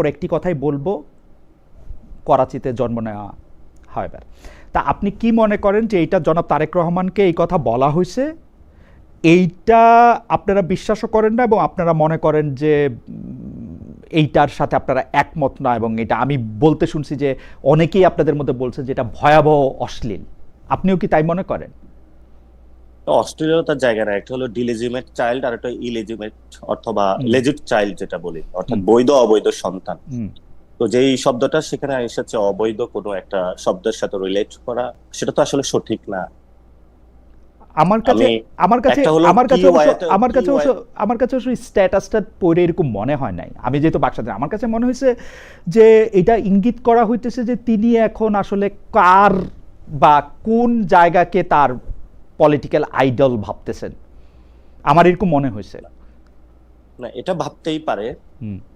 তারপর একটি কথাই বলবো, করাচিতে জন্ম নেওয়া হায়দার। তা আপনি কি মনে করেন যে এইটা জনাব তারেক রহমানকে এই কথা বলা হয়েছে, এইটা আপনারা বিশ্বাসও করেন না এবং আপনারা মনে করেন যে এইটার সাথে আপনারা একমত না, এবং এটা আমি বলতে শুনছি যে অনেকেই আপনাদের মধ্যে বলছেন যে এটা ভয়াবহ অশ্লীল, আপনিও কি তাই মনে করেন? অস্ট্রেলিয়ার জায়গা না, একটা হলো ডিলেজিমেট চাইল্ড আর একটা ইলেজিমেট অথবা লেজিট চাইল্ড যেটা বলি, অর্থাৎ বৈধ অবৈধ সন্তান। তো যেই শব্দটা সেখানে এসেছে অবৈধ কোনো একটা শব্দের সাথে রিলেট করা, সেটা তো আসলে সঠিক না। আমার কাছে আমার কাছে আমার কাছে আমার কাছে আমার কাছে স্ট্যাটাসটা পড়ে এরকম মনে হয় নাই। আমি যেহেতু বাক্সাতে, আমার কাছে মনে হয়েছে যে এটা ইঙ্গিত করা হইতেছে যে তিনি এখন আসলে কার বা কোন জায়গাকে তার পলিটিক্যাল আইডল ভাবতেছেন, আমার এরকম মনে হয়েছে। না, এটা ভাবতেই পারে,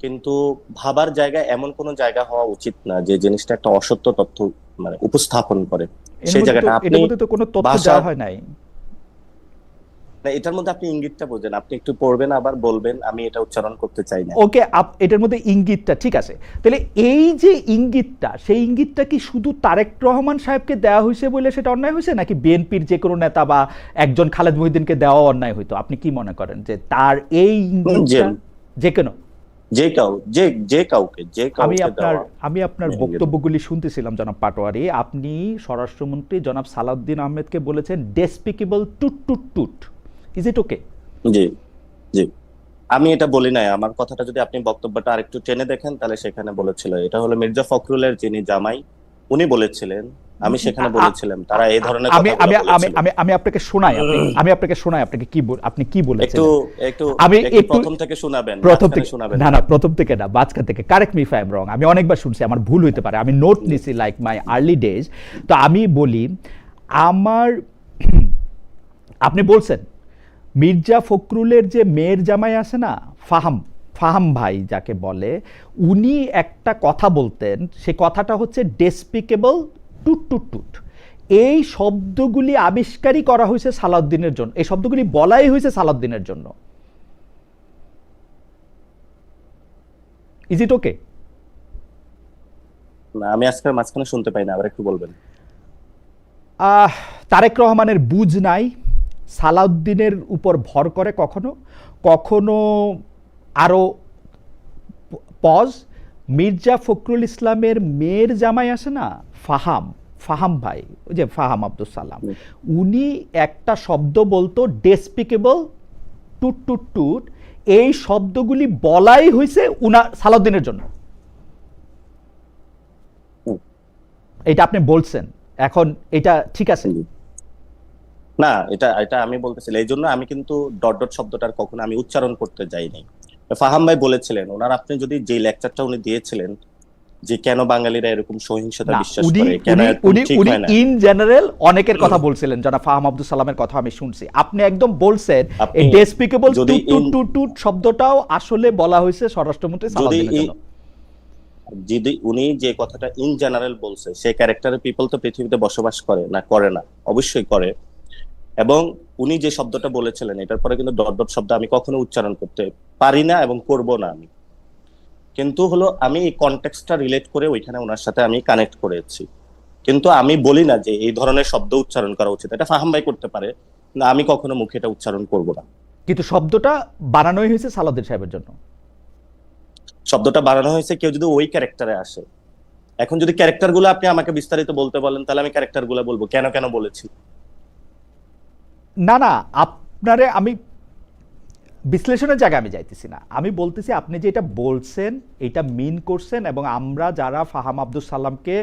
কিন্তু ভাবার জায়গা এমন কোন জায়গা হওয়া উচিত না যে জিনিসটা একটা অসত্য তথ্য মানে উপস্থাপন করে। সেই জায়গাটা আপনি তো কোনো তথ্য দেওয়া হয় নাই। না, এটার মধ্যে আপনি ইঙ্গিতটা বোঝেন, আপনি একটু পড়বেন আবার বলবেন, আমি এটা উচ্চারণ করতে চাই না। ওকে, এটার মধ্যে ইঙ্গিতটা ঠিক আছে, তাহলে এই যে ইঙ্গিতটা, সেই ইঙ্গিতটা কি শুধু তারেক রহমান সাহেবকে দেওয়া হয়েছে বলে সেটা অন্যায় হয়েছে, নাকি বিএনপির যে কোনো নেতা বা একজন খালেদ মহিউদ্দিনকে দেওয়া অন্যায় হইতো? আপনি কি মনে করেন যে তার এই ইঙ্গিতটা যে কেন আমি আপনার বক্তব্যগুলি শুনতেছিলাম জনাব পাটোয়ারি, আপনি স্বরাষ্ট্রমন্ত্রী জনাব সালাউদ্দিন আহমেদকে বলেছেন ডেসপিকেবল টুট টুট টুট, ইজ ইট ওকে? জি জি, আমি এটা বলি নাই। আমার কথাটা যদি আপনি বক্তব্যটা আরেকটু টেনে দেখেন তাহলে সেখানে বলেছিল, এটা হলো মির্জা ফখরুলের যিনি জামাই, উনি বলেছিলেন, আমি সেখানে বলেছিলাম তারা এই ধরনের কথা বলেছিল। আমি আপনাকে শোনাই, আপনাকে আপনি কি বলেছেন আমি প্রথম থেকে শোনাবেন? না প্রথম থেকে না, মাঝখান থেকে। Correct me if I am রং, আমি অনেকবার শুনছি, আমার ভুল হইতে পারে, আমি নোট নিছি লাইক মাই আর্লি ডেজ। তো আমি বলি, আপনি বলছেন মির্জা ফখরুলের যে মেয়ের জামাই আছে না, ফাহাম ভাই যাকে বলে, উনি একটা কথা বলতেন, সে কথাটা হচ্ছে ডেসপিকেবল টুট টুট টুট। এই শব্দগুলি আবিষ্কারই করা হয়েছে সালাউদ্দিনের জন্য, এই শব্দগুলি বলাই হয়েছে সালাউদ্দিনের জন্য। ইজ ইট ওকে? না, আমি আজকে মাঝখানে শুনতে পাই না, আবার একটু বলবেন। তারেক রহমানের বুঝ নাই, সালাউদ্দিনের উপর ভর করে কখনো কখনো। আরো পজ, মির্জা ফখরুল ইসলামের মেয়ের জামাই আছে না, ফাহাম ভাই, ওই যে ফাহাম আব্দুল সালাম, উনি একটা শব্দ বলতো ডেসপিকেবল টুট টুট টুট। এই শব্দগুলি বলাই হয়েছে সালাউদ্দিনের জন্য, এটা আপনি বলছেন। এখন এটা ঠিক আছে না? এটা আমি বলতেছিলাম, এই জন্য আমি কিন্তু ডট ডট শব্দটার কখনো আমি উচ্চারণ করতে যাইনি। ফাহাম ভাই বলেছিলেন, ওনার আপনি যদি যে লেকচারটা উনি দিয়েছিলেন যে কেন বাঙালিরা এরকম সহিংসতা বিশ্বাস করে, কেন ঠিক হয় না, ইন জেনারেল অনেকের কথা বলছিলেন, জনাব ফাহাম আব্দুল সালামের কথা আমি শুনছি। আপনি একদম বলছেন এই ডেসপিকেবল টুট টুট টুট শব্দটাও আসলে বলা হয়েছে স্বরাষ্ট্রমন্ত্রী সালাউদ্দিনের জন্য। যদি উনি যে কথাটা ইন জেনারেল বলছে, সেই ক্যারেক্টারের পিপল তো পৃথিবীতে বসবাস করে না? করে না? অবশ্যই করে। এবং উনি যে শব্দটা বলেছিলেন, এটার পরে কিন্তু ডট ডট শব্দ আমি কখনো উচ্চারণ করতে পারি না এবং করব না আমি। কিন্তু হলো আমি এই কনটেক্সটটা রিলেট করে ওইখানে ওনার সাথে আমি কানেক্ট করেছি, কিন্তু আমি বলি না যে এই ধরনের শব্দ উচ্চারণ করা উচিত। এটা ফাহাম ভাই করতে পারে না, আমি কখনো মুখে এটা উচ্চারণ করব না। কিন্তু শব্দটা বানানোই হয়েছে সালাউদ্দিন সাহেবের জন্য। শব্দটা বানানো হয়েছে কেউ যদি ওই ক্যারেক্টারে আসে। এখন যদি ক্যারেক্টারগুলো আপনি আমাকে বিস্তারিত বলতে বলেন, তাহলে আমি ক্যারেক্টারগুলো বলবো কেন কেন বলেছি। না আপনারে আমি বিশ্লেষণের জায়গায় আমি যাইতেছি না, আমি বলতেছি আপনি যে এটা বলছেন এটা মিন করছেন, এবং আমরা যারা ফাহাম আব্দুল সালামকে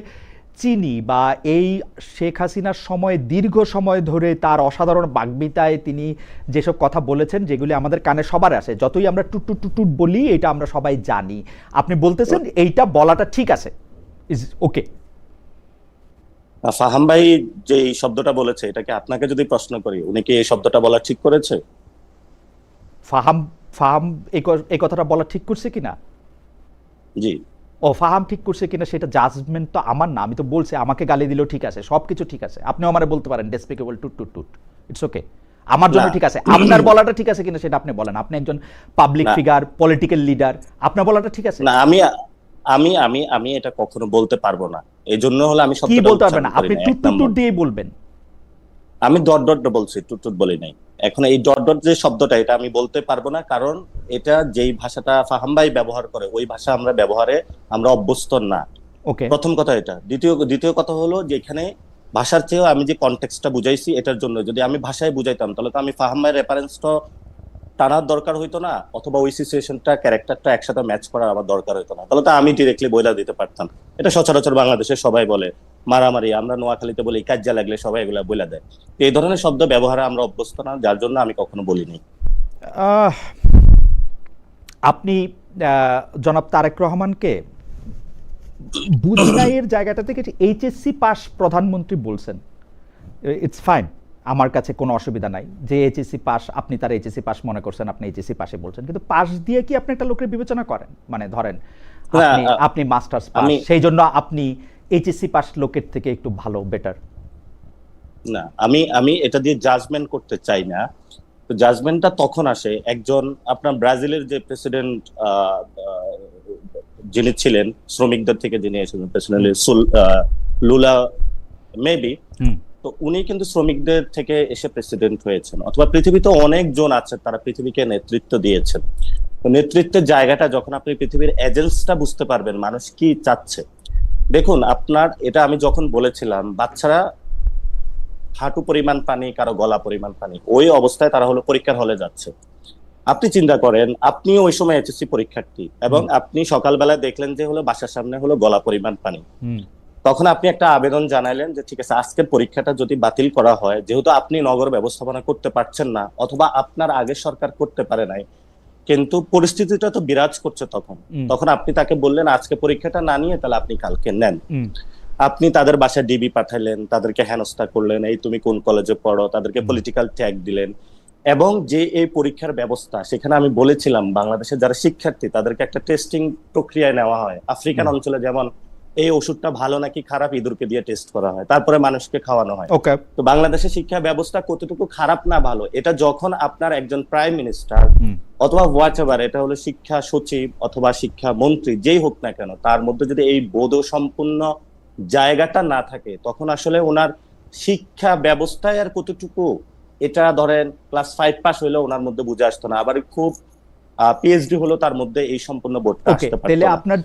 চিনি বা এই শেখ হাসিনার সময় দীর্ঘ সময় ধরে তার অসাধারণ বাগ্মিতায় তিনি যেসব কথা বলেছেন, যেগুলি আমাদের কানে সবার আসে, যতই আমরা টুট টুট টুট টুট বলি এটা আমরা সবাই জানি, আপনি বলতেছেন এইটা বলাটা ঠিক আছে, ইজ ওকে? ফাহাম ভাই যে এই শব্দটা বলেছে, এটাকে আপনাকে যদি প্রশ্ন করি, উনি কি এই শব্দটা বলা ঠিক করেছে? ফাহাম এই কথাটা বলা ঠিক করছে কিনা? জি। ফাহাম ঠিক করছে কিনা সেটা জাজমেন্ট তো আমার না, আমি তো বলছি আমাকে গালি দিলেও ঠিক আছে, সবকিছু ঠিক আছে, আপনিও আমারে বলতে পারেন ডেসপিকেবল টুট টুট টুট, ইটস ওকে, আমার জন্য ঠিক আছে। আপনার বলাটা ঠিক আছে কিনা সেটা আপনি বলেন, আপনি একজন পাবলিক ফিগার, পলিটিক্যাল লিডার, আপনার বলাটা ঠিক আছে না? আমি আমি আমি এটা কখনো বলতে পারবো না, এই জন্য হলো আমি কি শব্দটা বলতে পারবেন উচ্চারণ না? করি আপনি না। টুট এক টুট নম্বর, টুট দিয়ে বলবেন। আমি ডট ডট বলছি, টুট টুট বলি নাই। এখন এই ডট ডট যে শব্দটা, এটা আমি বলতে পারবো না, কারণ এটা যেই ভাষাটা ফাহাম ভাই ব্যবহার করে ওই ভাষা আমরা ব্যবহারে আমরা অভ্যস্ত না। ওকে, প্রথম কথা এটা। দ্বিতীয় দ্বিতীয় কথা হলো যে এখানে ভাষার চেয়েও আমি যে কনটেক্সটটা বুঝাইছি এটার জন্য, যদি আমি ভাষায় বুঝাইতাম তাহলে তো আমি ফাহাম ভাইয়ের রেফারেন্সটা টানার দরকার হইতো না, অথবা ওই সিচুয়েশনটা ক্যারেক্টারটা একসাথে ম্যাচ করার আমার দরকার হইতো না, তাহলে তো আমি ডিরেক্টলি বইলা দিতে পারতাম। এটা সচরাচর বাংলাদেশে সবাই বলে, মারামারি, আমরা নোয়াখালীতে বলি কাজ্জা লাগলে সবাই এগুলা বইলা দেয়। তো এই ধরনের শব্দ ব্যবহারে আমরা অভ্যস্ত না, যার জন্য আমি কখনো বলিনি। আহ, আপনি জনাব তারেক রহমানকে বুঝনাইয়ের জায়গাটা থেকে এইচএসসি পাস প্রধানমন্ত্রী বলছেন, ইটস ফাইন, আমার কাছে কোনো অসুবিধা নাই যে এইচএসসি পাস, আপনি তার এইচএসসি পাস মনে করছেন, আপনি এইচএসসি পাসে বলছেন, কিন্তু পাস দিয়ে কি আপনি একটা লোকের বিবেচনা করেন? মানে ধরেন আপনি আপনি মাস্টার্স পাস, সেই জন্য আপনি এইচএসসি পাস লোকের থেকে একটু ভালো, বেটার? না, আমি আমি এটা দিয়ে জাজমেন্ট করতে চাই না। তো জাজমেন্টটা তখন আসে, একজন আপনার ব্রাজিলের যে প্রেসিডেন্ট যিনি ছিলেন শ্রমিকদের থেকে, যিনি এসেছেন প্রেসিডেন্ট লুলা মেবি, তো উনি কিন্তু শ্রমিকদের থেকে এসে প্রেসিডেন্ট হয়েছেন, অথবা পৃথিবীতে অনেকজন আছে তারা পৃথিবীকে নেতৃত্ব দিয়েছেন। তো নেতৃত্বের জায়গাটা যখন আপনি পৃথিবীর এজেন্সটা বুঝতে পারবেন মানুষ কি চাচ্ছে। দেখুন আপনার, এটা আমি যখন বলেছিলাম বাচ্চারা হাঁটু পরিমাণ পানি, কারো গলা পরিমাণ পানি, ওই অবস্থায় তারা হলো পরীক্ষার হলে যাচ্ছে। আপনি চিন্তা করেন, আপনি ওই সময় এইচএসসি পরীক্ষার্থী এবং আপনি সকালবেলা দেখলেন যে হলো বাসার সামনে হলো গলা পরিমাণ পানি। তখন আপনি একটা আবেদন জানাইলেন যে ঠিক আছে, আজকের পরীক্ষাটা যদি বাতিল করা হয়, যেহেতু আপনি নগর ব্যবস্থাপনা করতে পারছেন না, অথবা আপনার আগের সরকার করতে পারে নাই, কিন্তু পরিস্থিতিটা তো বিরাজ করছে তখন, তখন আপনি তাকে বললেন আজকে পরীক্ষাটা না নিয়ে তাহলে আপনি কালকে নেন। আপনি তাদের বাসায় ডিবি পাঠাইলেন, তাদেরকে হেনস্থা করলেন, এই তুমি কোন কলেজে পড়ো, তাদেরকে পলিটিক্যাল ট্যাগ দিলেন। এবং যে এই পরীক্ষার ব্যবস্থা, সেখানে আমি বলেছিলাম বাংলাদেশের যারা শিক্ষার্থী তাদেরকে একটা টেস্টিং প্রক্রিয়ায় নেওয়া হয়। আফ্রিকান অঞ্চলে যেমন এই ওষুধটা ভালো নাকি খারাপ ইঁদুরকে দিয়ে টেস্ট করা হয়, তারপরে মানুষকে খাওয়ানো হয়। তো বাংলাদেশের শিক্ষা ব্যবস্থা কতটুকু খারাপ না ভালো, এটা যখন আপনার একজন প্রাইম মিনিস্টার অথবা হোয়াটএভার, এটা হলো শিক্ষা সচিব অথবা শিক্ষা মন্ত্রী যেই হোক না কেন, তার মধ্যে যদি এই বোধ সম্পূর্ণ জায়গাটা না থাকে, তখন আসলে ওনার শিক্ষা ব্যবস্থায় আর কতটুকু, এটা ধরেন ক্লাস 5 পাস হইলে ওনার মধ্যে বুঝে আসতো না, আবার খুব পিএইচডি হলো তার মধ্যে এই সম্পূর্ণ বোর্ডটা আসতে পারতো তাহলে না। আপনার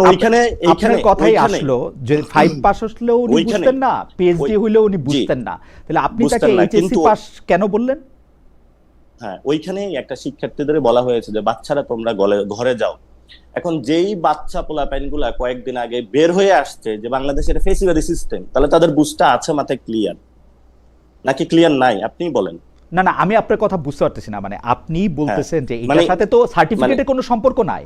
এখন আপনার কথাই আসলো যে 5 পাস হলেও উনি বুঝতেন না, পিএইচডি হইলেও উনি বুঝতেন না, তাহলে আপনি তাকে এইচএসসি পাস কেন বললেন? হ্যাঁ, ওইখানেই একটা শিক্ষার্থীদের বলা হয়েছে যে বাচ্চারা তোমরা ঘরে যাও। এখন যেই বাচ্চা পোলাপাইনগুলা কয়েকদিন আগে বের হয়ে আসছে যে বাংলাদেশের ফেসিবাদী সিস্টেম, তাহলে তাদের বুঝটা আছে মাথায় ক্লিয়ার নাকি ক্লিয়ার নাই আপনি বলেন? না না, আমি আপনার কথা বুঝতে পারতেছি না। মানে আপনি বলতেছেন যে এটার সাথে তো সার্টিফিকেটের কোনো সম্পর্ক নাই।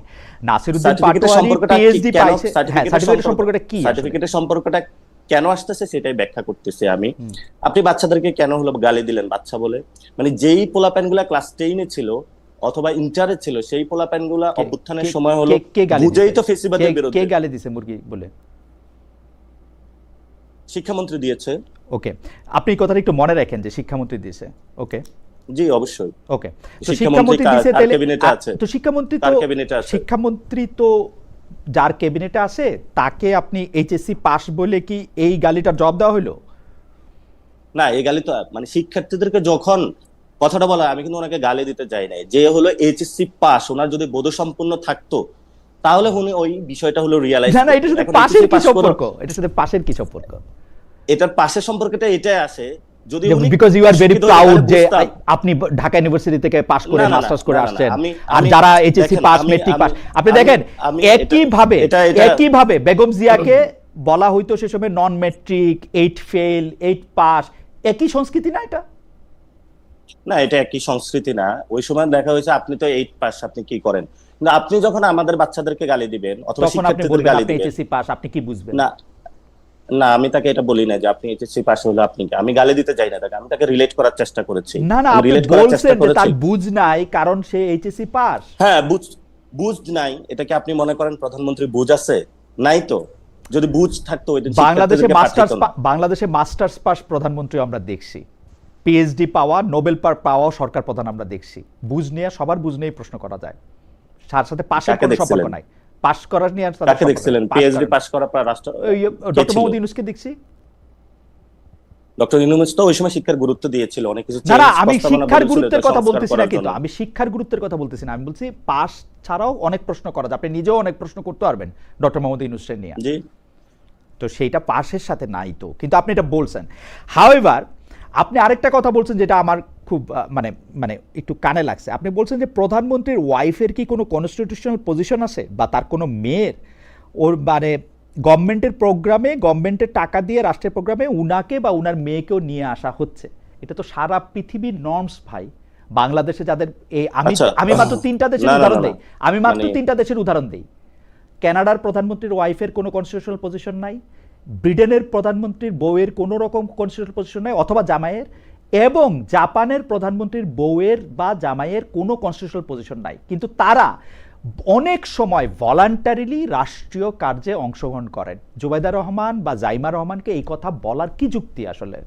নাসিরউদ্দিন পাটোয়ারি পিএইচডি পাইছে, হ্যাঁ, সার্টিফিকেটের সম্পর্কটা কি? সার্টিফিকেটের সম্পর্কটা কেন আসতেছে সেটাই ব্যাখ্যা করতেছি আমি। আপনি বাচ্চাদেরকে কেন হলো গালি দিলেন বাচ্চা বলে? মানে যেই পোলাপাইনগুলা ক্লাস 10 এ ছিল অথবা ইন্টারে ছিল, সেই পোলাপাইনগুলা অভ্যুত্থানের সময় হলো বুঝেই তো ফেসিবাদের বিরুদ্ধে। কে গালি দিছে মুরগি বলে? শিক্ষামন্ত্রী দিয়েছে। ওকে, আপনি এই কথাটা একটু মনে রাখেন যে শিক্ষামন্ত্রী দিয়েছে। ওকে, জি অবশ্যই। ওকে, তো শিক্ষামন্ত্রী দিয়েছে, তাহলে ক্যাবিনেটে আছে, তো শিক্ষামন্ত্রী তো যার ক্যাবিনেটে আছে তাকে আপনি এইচএসসি পাস বলে কি এই গালিটার জবাব দেওয়া হলো? না, এই গালি তো মানে শিক্ষার্থীদেরকে যখন কথাটা বলা, আমি কিন্তু ওনাকে গালি দিতে চাই নাই। যে হলো এইচএসসি পাস, ওনার যদি বোধসম্পন্ন থাকতো তাহলে উনি ওই বিষয়টা হলো রিয়ালাইজ। না না, এটার সাথে পাশের কি সম্পর্ক? এটার সাথে পাশের কি সম্পর্ক? এটার পাশের সম্পর্কটা এটাই আসে, যদি উনি because you are very proud যে আপনি ঢাকা ইউনিভার্সিটি থেকে পাস করে মাস্টার্স করে আসছেন, আর যারা এইচএসসি পাস, মেট্রিক পাস, আপনি দেখেন একই ভাবে বেগম জিয়াকে বলা হইতো সে সময় নন মেট্রিক, 8 ফেল, 8 পাস, একই সংস্কৃতি না এটা? না, এটা একই সংস্কৃতি না। ওই সময় দেখা হয়েছে আপনি তো 8 পাস, আপনি কি করেন? না, আপনি যখন আমাদের বাচ্চাদেরকে গালি দিবেন অথবা শিক্ষার্থীদের গালি দিবেন, এইচএসসি পাস আপনি কি বুঝবেন? না না, আমি তাকে এটা বলি না যে আপনি এইচএসসি পাস হলো আপনি, আমি গালি দিতে চাই না তাকে, আমি তাকে রিলেট করার চেষ্টা করেছি। না না, আপনি বলছেন যে তার বুঝ নাই কারণ সে এইচএসসি পাস। হ্যাঁ, বুঝ নাই, এটাকে আপনি মনে করেন প্রধানমন্ত্রী বুঝ আছে? নাই তো। যদি বুঝ থাকতো ওই দিন বাংলাদেশে মাস্টার্স পাস প্রধানমন্ত্রী আমরা দেখছি, পিএইচডি পাওয়া, নোবেল পাওয়া সরকার প্রধান আমরা দেখছি। বুঝ নিয়ে সবার বুঝ নিয়ে প্রশ্ন করা যায়, তার সাথে পাশের কোনো সম্পর্ক নাই। পাস করার নিয়ে কাকে দেখছিলেন? পিএইচডি পাস করার পর রাষ্ট্র ডক্টর মোহাম্মদ ইউনূসকে দেখছি। ডক্টর ইউনূস তো ওই সময় শিক্ষার গুরুত্ব দিয়েছিল, অনেক কিছু না না, আমি শিক্ষার গুরুত্বের কথা বলতেছি না, কিন্তু আমি শিক্ষার গুরুত্বের কথা বলতেছি না, আমি বলছি পাস ছাড়াও অনেক প্রশ্ন করা যায়, আপনি নিজেও অনেক প্রশ্ন করতে পারবেন ডক্টর মোহাম্মদ ইউনূসের নিয়ে। জি, তো সেইটা পাশের সাথে নাই তো, কিন্তু আপনি এটা বলছেন। হাউএভার আপনি আরেকটা কথা বলছেন যেটা আমার খুব মানে মানে একটু কানে লাগছে। আপনি বলছেন যে প্রধানমন্ত্রীর ওয়াইফের কি কোনো কনস্টিটিউশনাল পজিশন আছে, বা তার কোনো মেয়ের ওর মানে গভর্নমেন্টের প্রোগ্রামে, গভর্নমেন্টের টাকা দিয়ে রাষ্ট্রের প্রোগ্রামে উনাকে বা উনার মেয়েকেও নিয়ে আসা হচ্ছে। এটা তো সারা পৃথিবীর নর্মস ভাই। বাংলাদেশে যাদের আমি মাত্র 3টা দেশের উদাহরণ দেই, আমি মাত্র 3টা দেশের উদাহরণ দেই। কানাডার প্রধানমন্ত্রীর ওয়াইফের কোনো কনস্টিটিউশনাল পজিশন নাই, ব্রিটেনের প্রধানমন্ত্রীর বউয়ের কোনো রকম কনস্টিটিউশনাল পজিশন নাই অথবা জামাইয়ের, এবং জাপানের প্রধানমন্ত্রীর বউয়ের বা জামাইয়ের কোনো কনস্টিটিউশনাল পজিশন নাই, কিন্তু তারা অনেক সময় ভলান্টারিলি রাষ্ট্রীয় কার্যে অংশগ্রহণ করেন। জুবাইদা রহমান বা জাইমা রহমানকে এই কথা বলার কি যুক্তি আসলে?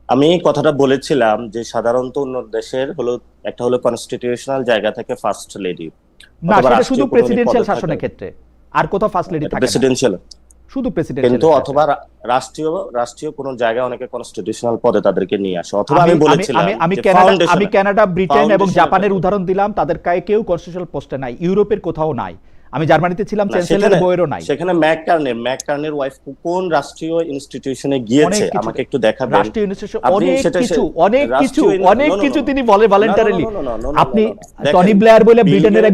আমি কথাটা বলেছিলাম যে সাধারণত অন্য দেশের হলো একটা হলো কনস্টিটিউশনাল জায়গা থেকে ফার্স্ট লেডি, না সেটা শুধু প্রেসিডেন্সিয়াল শাসনের ক্ষেত্রে, আর কোথাও ফার্স্ট লেডি থাকে না, প্রেসিডেন্সিয়াল শুধু প্রেসিডেন্সিয়াল। কিন্তু অথবা রাষ্ট্রীয় কোন জায়গায় অনেকে কনস্টিটিউশনাল পদে তাদেরকে নিয়ে আসে। অথবা আমি বলেছিলাম আমি কানাডা, ব্রিটেন এবং জাপানের উদাহরণ দিলাম, তাদের কেউ কনস্টিটিউশনাল পোস্টে নাই, ইউরোপের কোথাও নাই, আমি জার্মানিতে ছিলাম, চ্যান্সেলরের বইয়েরও নাই। সেখানে ম্যাককার্নের ওয়াইফ কোন রাষ্ট্রীয় ইনস্টিটিউশনে গিয়েছে আমাকে একটু দেখাবেন। রাষ্ট্রীয় ইনস্টিটিউশন অনেক কিছু তিনি বলে ভলান্টারিলি। আপনি টনি ব্লেয়ার বলে ব্রিটেনের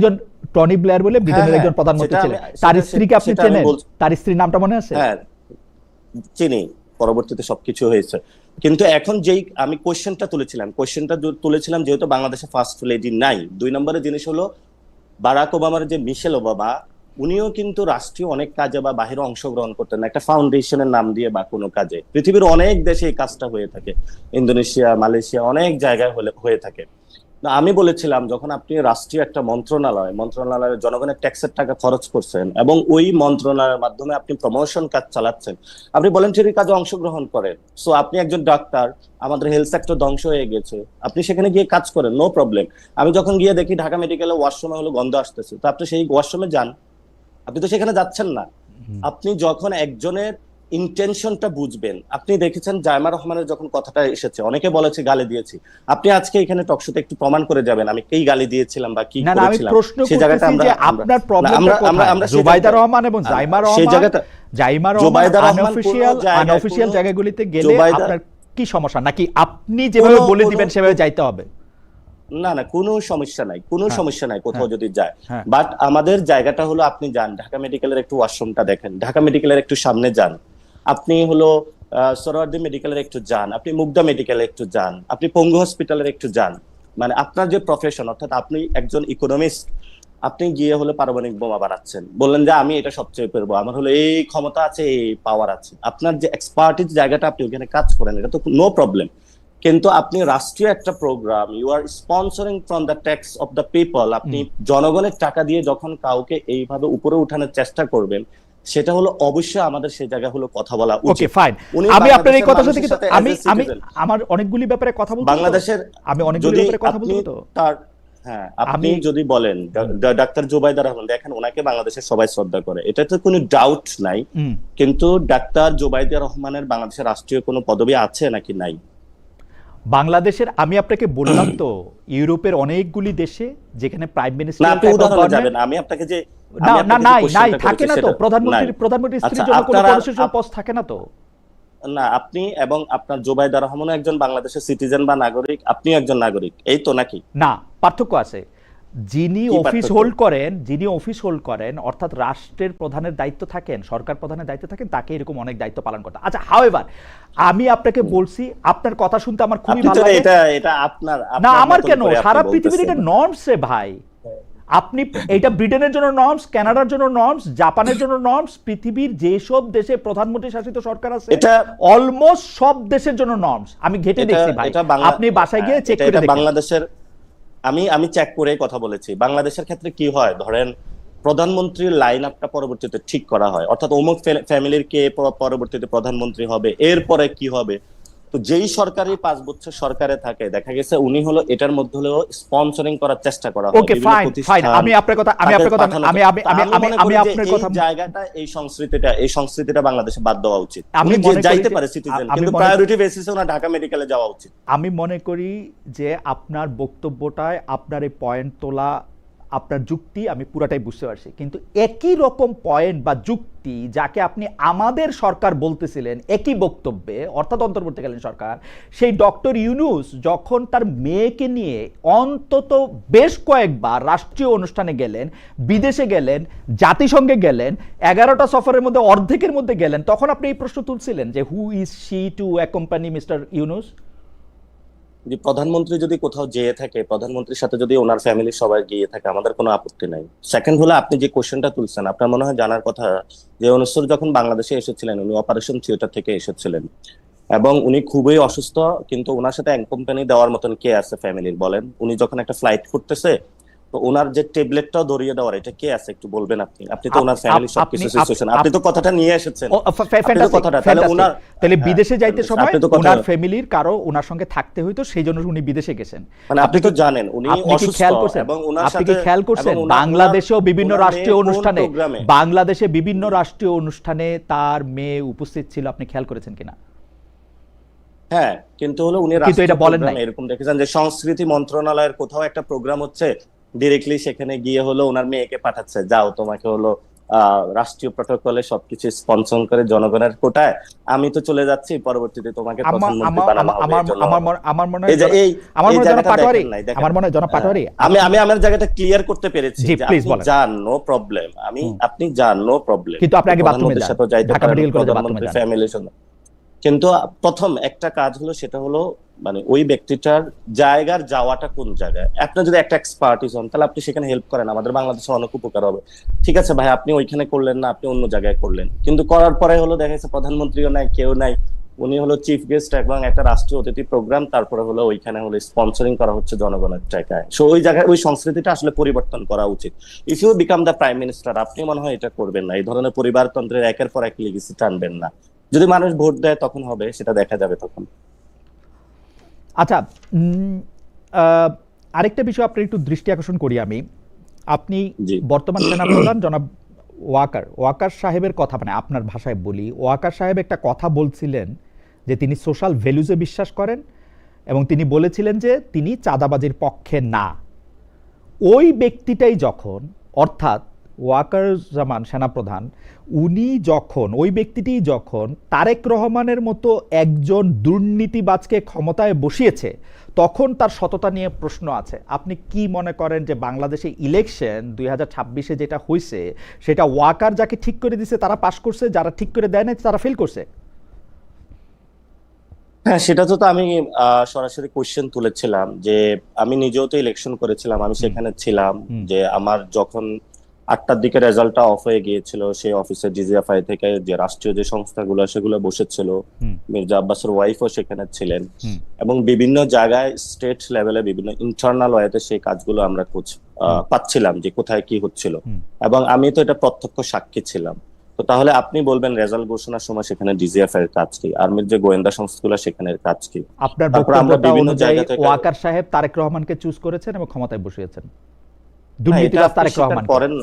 একজন প্রধানমন্ত্রী ছিলেন, তার স্ত্রীকে আপনি চেনেন? তার স্ত্রীর নামটা মনে আছে? হ্যাঁ চিনি, পরবর্তীতে সবকিছু হয়েছে। কিন্তু এখন যেই আমি কোশ্চেনটা তুলেছিলাম যেহেতু বাংলাদেশে ফার্স্ট লেডি নাই, 2 নম্বরের জিনিস হলো বারাক ওবামার যে মিশেল ওবামা, উনিও কিন্তু রাষ্ট্রীয় অনেক কাজে বা বাহিরে অংশগ্রহণ করতেন না, একটা ফাউন্ডেশনের নাম দিয়ে বা কোনো কাজে। পৃথিবীর অনেক দেশে এই কাজটা হয়ে থাকে, ইন্দোনেশিয়া, মালয়েশিয়া, অনেক জায়গায় হয়ে থাকে। আমি বলেছিলাম যখন আপনি রাষ্ট্রীয় একটা মন্ত্রণালয়ের জনগণের ট্যাক্সের টাকা খরচ করছেন এবং ওই মন্ত্রণালয়ের মাধ্যমে আপনি প্রমোশন কাজ চালাচ্ছেন, আপনি ভলান্টারি কাজে অংশগ্রহণ করেন। সো আপনি একজন ডাক্তার, আমাদের হেলথ সেক্টর ধ্বংস হয়ে গেছে, আপনি সেখানে গিয়ে কাজ করেন, নো প্রবলেম। আমি যখন গিয়ে দেখি ঢাকা মেডিকেলে ওয়াশরুমে হলো গন্ধ আসতেছে, তো আপনি সেই ওয়াশরুমে যান, আপনি তো সেখানে যাচ্ছেন না। আপনি যখন একজনের ইন্টেনশনটা বুঝবেন, আপনি দেখেছেন জাইমা রহমানের যখন কথাটা এসেছে, অনেকে বলেছে গালি দিয়েছি, আপনি আজকে এখানে টকশোতে একটু প্রমাণ করে যাবেন আমি কি গালি দিয়েছিলাম বা কি করেছিলাম। সেই জায়গাটা আপনার প্রবলেমটা কোথায়? জুবাইদা রহমান এবং জাইমা রহমান আনঅফিশিয়াল জায়গাগুলিতে গেলে আপনার কি সমস্যা, নাকি আপনি যেভাবে বলে দিবেন সেভাবে যাইতে হবে? না কোনো সমস্যা নাই কোথাও যদি যায়। বাট আমাদের জায়গাটা হলো, আপনি যান ঢাকা মেডিকেলের একটু ওয়াশরুমটা দেখেন, ঢাকা মেডিকেলের একটু সামনে যান, আপনি হলো সোহরাওয়ার্দী মেডিকেলের একটু যান, আপনি মুগদা মেডিকেলে একটু যান, আপনি পঙ্গু হসপিটালের একটু যান। মানে আপনার যে প্রফেশন, অর্থাৎ আপনি একজন ইকোনমিস্ট, আপনি গিয়ে হলো পারমাণবিক বোমা বানাচ্ছেন, বললেন যে আমি এটা সবচেয়ে পারবো, আমার হলো এই ক্ষমতা আছে, এই পাওয়ার আছে, আপনার যে এক্সপার্টিস জায়গাটা আপনি ওখানে কাজ করেন, এটা তো নো প্রবলেম। কিন্তু আপনি রাষ্ট্রীয় একটা programme, you are sponsoring from the tax of the people, আপনি জনগণের টাকা দিয়ে যখন কাউকে এইভাবে উপরে উঠানোর চেষ্টা করবেন, সেটা হলো অবশ্যই আমাদের সেই জায়গা হলো কথা বলা উচিত। ওকে ফাইন, আমি আপনার এই কথার সাথে কিন্তু আমি আমার অনেকগুলি ব্যাপারে কথা বলতে, বাংলাদেশের আমি অনেকগুলি ব্যাপারে কথা বলতে তো তার হ্যাঁ আপনি যদি বলেন ডাক্তার জুবাইদা রহমান, দেখেন ওনাকে বাংলাদেশের সবাই শ্রদ্ধা করে, এটা তো কোনো ডাউট নাই, কিন্তু ডাক্তার জুবাইদা রহমানের বাংলাদেশের রাষ্ট্রীয় কোনো পদবি আছে নাকি নাই? বাংলাদেশের, আমি আপনাকে বললাম তো, ইউরোপের অনেকগুলি দেশে যেখানে প্রাইম মিনিস্টার, আমি আপনাকে যে নাই থাকে না তো, প্রধানমন্ত্রীর স্ত্রীর জন্য কোনো কনস্টিটিউশনাল পোস্ট থাকে না তো। না আপনি এবং আপনার জুবাইদা রহমানও একজন বাংলাদেশের সিটিজেন বা নাগরিক, আপনিও একজন নাগরিক, এই তো নাকি? না, পার্থক্য আছে। যিনি অফিস হোল্ড করেন অর্থাৎ রাষ্ট্রের প্রধানের দায়িত্ব থাকেন, সরকার প্রধানের দায়িত্ব থাকেন, তাকে এরকম অনেক দায়িত্ব পালন করতে। আচ্ছা হাউএভার আমি আপনাকে বলছি, আপনার কথা শুনতে আমার খুবই ভালো লাগে। এটা আপনার না, আমার কেন, সারা পৃথিবীর এটা নর্মস রে ভাই। আপনি এটা ব্রিটেনের জন্য নর্মস, কানাডার জন্য নর্মস, জাপানের জন্য নর্মস, পৃথিবীর যেসব দেশে প্রধানমন্ত্রী শাসিত সরকার আছে অলমোস্ট সব দেশের জন্য নর্মস। আমি ঘেটে দেখছি ভাই, আপনি বাসায় গিয়ে চেক করে দেখেন। বাংলাদেশের আমি চেক করে কথা বলেছি, বাংলাদেশের ক্ষেত্রে কি হয়, ধরেন প্রধানমন্ত্রীর লাইন আপটা পরবর্তীতে ঠিক করা হয়, অর্থাৎ অমুক ফ্যামিলির কে পরবর্তীতে প্রধানমন্ত্রী হবে, এরপরে কি হবে, তো যেই সরকারি 5 বছর সরকারে থাকে, দেখা গেছে উনি হলো এটার মধ্যে হলেও স্পন্সরিং করার চেষ্টা করা হয় ওকে, বিভিন্ন ফাইন ফাইন, প্রতিষ্ঠান আমি আপনার কথা পাঠানো। আমি আপনার কথা এই জায়গাটা, এই সংস্কৃতিটা বাংলাদেশে বাদ দেওয়া উচিত। আমি উনি মনে করি যাইতে যে- পারে সিটিজেন, আমি কিন্তু মনে- প্রায়োরিটি বেসিসে ওনার ঢাকা মেডিকেলে যাওয়া উচিত। আমি মনে করি যে আপনার বক্তব্যটায় আপনার এই পয়েন্ট তোলা, আপনার যুক্তি আমি পুরাটাই বুঝতে পারছি, কিন্তু একই রকম পয়েন্ট বা যুক্তি যাকে আপনি আমাদের সরকার বলতেছিলেন একই বক্তব্যে, অর্থাৎ অন্তর্বর্তীকালীন সরকার, সেই ডক্টর ইউনূস যখন তার মেয়েকে নিয়ে অন্তত বেশ কয়েকবার রাষ্ট্রীয় অনুষ্ঠানে গেলেন, বিদেশে গেলেন, জাতিসংঘে গেলেন, 11টা সফরের মধ্যে অর্ধেকের মধ্যে গেলেন, তখন আপনি এই প্রশ্ন তুলছিলেন যে who is she to accompany mister Yunus? যে প্রধানমন্ত্রী যদি কোথাও যেয়ে থাকে, প্রধানমন্ত্রীর সাথে যদি ওনার ফ্যামিলির সবাই গিয়ে থাকে, আমাদের কোনো আপত্তি নাই। সেকেন্ড হলো, আপনি যে কোশ্চেনটা তুলছেন, আপনার মনে হয় জানার কথা যে অনুসর যখন বাংলাদেশে এসেছিলেন, উনি অপারেশন থিয়েটার থেকে এসেছিলেন এবং উনি খুবই অসুস্থ, কিন্তু ওনার সাথে এক কোম্পানি দেওয়ার মতন কে আছে ফ্যামিলির বলেন? উনি যখন একটা ফ্লাইট করতেছে, তো ওনার যে ট্যাবলেটটাও ধরিয়ে দেওয়ার, এটা কে আছে একটু বলবেন আপনি? আপনি তো ওনার ফ্যামিলি সবকিছু সিচুয়েশন, আপনি তো কথাটা নিয়ে এসেছেন। তাহলে বিদেশে যাইতে সময় আপনি তো কথা- ওনার ফ্যামিলির কারো ওনার সঙ্গে থাকতে হইতো, সেই জন্য উনি বিদেশে গেছেন। মানে আপনি তো জানেন উনি আপনি কি অসুস্থ, খেয়াল করছেন? এবং ওনার আপনি কি সাথে খেয়াল করছেন এবং ওনার- বাংলাদেশেও বিভিন্ন ওনার রাষ্ট্রীয় মেয়ে কোন অনুষ্ঠানে, প্রোগ্রামে? বাংলাদেশে বিভিন্ন রাষ্ট্রীয় অনুষ্ঠানে তার মেয়ে উপস্থিত ছিল, আপনি খেয়াল করেছেন কিনা? হ্যাঁ, কিন্তু হলো উনি কিন্তু এটা রাষ্ট্রীয় বলেন নাই। প্রোগ্রামে এরকম দেখেছেন যে সংস্কৃতি মন্ত্রণালয়ের কোথাও একটা প্রোগ্রাম হচ্ছে, ডিরেক্টলি সেখানে গিয়ে হলো ওনার মেয়েকে পাঠাচ্ছে, যাও তোমাকে হলো রাষ্ট্রীয় প্রটোকলে সবকিছু স্পন্সর করে জনগণের কোটায় আমি তো চলে যাচ্ছি, পরবর্তীতে তোমাকে প্রধানমন্ত্রী বানানো হবে। এই জন্য আমার মনে এই যে হয় এই- আমার এই মনে হয় জনাব জায়গাটা পাটোয়ারি, দেখেন নাই, দেখেন। আমার মনে হয় জনাব পাটোয়ারি, আমি আমি আমার জায়গাটা ক্লিয়ার করতে পেরেছি জি, যে please আপনি বলেন। যান, নো প্রবলেম, আপনি যান, নো প্রবলেম, কিন্তু আপনি আগে বাথরুমে প্রধানমন্ত্রীর যান, সাথেও যাইতে ঢাকা পারেন, মেডিকেল কলেজে বাথরুমে প্রধানমন্ত্রীর যান। ফ্যামিলির সাথে। কিন্তু প্রথম একটা কাজ হলো, সেটা হলো মানে ওই ব্যক্তিটার জায়গার যাওয়াটা কোন জায়গায়। আপনার যদি একটা এক্সপার্টিস হন, তাহলে আপনি সেখানে হেল্প করেন, আমাদের বাংলাদেশে অনেক উপকার হবে। ঠিক আছে ভাই, আপনি ওইখানে করলেন না, আপনি অন্য জায়গায় করলেন, কিন্তু করার পরে হলো দেখা যাচ্ছে প্রধানমন্ত্রীও নাই, কেউ নাই, উনি হলো চিফ গেস্ট এবং একটা রাষ্ট্রীয় অতিথি প্রোগ্রাম, তারপরে হলো ওইখানে হলো স্পন্সরিং করা হচ্ছে জনগণের টাকায়। সো ওই জায়গায় ওই সংস্কৃতিটা আসলে পরিবর্তন করা উচিত। If you become the prime minister, আপনি মনে হয় এটা করবেন না, এই ধরনের পরিবারতন্ত্রের একের পর এক লিগেসি টানবেন না। যদি মানুষ ভোট দেয় তখন হবে, সেটা দেখা যাবে তখন। আচ্ছা, আরেকটা বিষয় আপনার একটু দৃষ্টি আকর্ষণ করি আমি। আপনি জি। বর্তমান সেনাপ্রধান জনাব ওয়াকার সাহেবের কথা, মানে আপনার ভাষায় বলি, ওয়াকার সাহেব একটা কথা বলছিলেন যে তিনি সোশ্যাল ভ্যালুজে বিশ্বাস করেন এবং তিনি বলেছিলেন যে তিনি চাঁদাবাজির পক্ষে না। ওই ব্যক্তিটাই যখন, অর্থাৎ ওয়াকারুজ্জামান সেনাপ্রধান, উনি যখন, ওই ব্যক্তিটি যখন তারেক রহমানের মতো একজন দুর্নীতিবাজকে ক্ষমতায় বসিয়েছে, তখন তার সততা নিয়ে প্রশ্ন আছে। আপনি কি মনে করেন যে বাংলাদেশে ইলেকশন 2026-এ যেটা হয়েছে, সেটা ওয়াকার যাকে ঠিক করে দিছে তারা পাশ করছে, যারা ঠিক করে দেয় না তারা ফেল করছে? হ্যাঁ, সেটা তো আমি সরাসরি কোশ্চেন তুলেছিলাম যে আমি নিজেও তো ইলেকশন করেছিলাম, আমি সেখানে ছিলাম। যে আমার যখন 8টার দিকে রেজাল্টটা অফ হয়ে গিয়েছিল, সেই অফিসে ডিজিএফআই থেকে যে রাষ্ট্রীয় যে সংস্থাগুলো সেগুলো বসেছিল, মির্জা আব্বাসের ওয়াইফও সেখানে ছিলেন, এবং বিভিন্ন জায়গায় স্টেট লেভেলে বিভিন্ন ইন্টারনাল ওয়েতে সেই কাজগুলো আমরা খোঁজ পাচ্ছিলাম যে কোথায় কি হচ্ছিল, এবং আমি তো এটা প্রত্যক্ষ সাক্ষী ছিলাম। তো তাহলে আপনি বলবেন রেজাল্ট ঘোষণার সময় সেখানে ডিজিএফ এর কাজ কি, আর্মির যে গোয়েন্দা সংস্থাগুলো সেখানের কাজ কি? আপনার তারপর আমরা বক্তব্যটা বিভিন্ন অনুযায়ী জায়গা থেকে ওয়াকার সাহেব তারেক রহমানকে চুজ করেছেন এবং ক্ষমতায় বসিয়েছেন, এটা দুর্নীতিবাজ আপনি তারেক স্বীকার রহমান। করেন,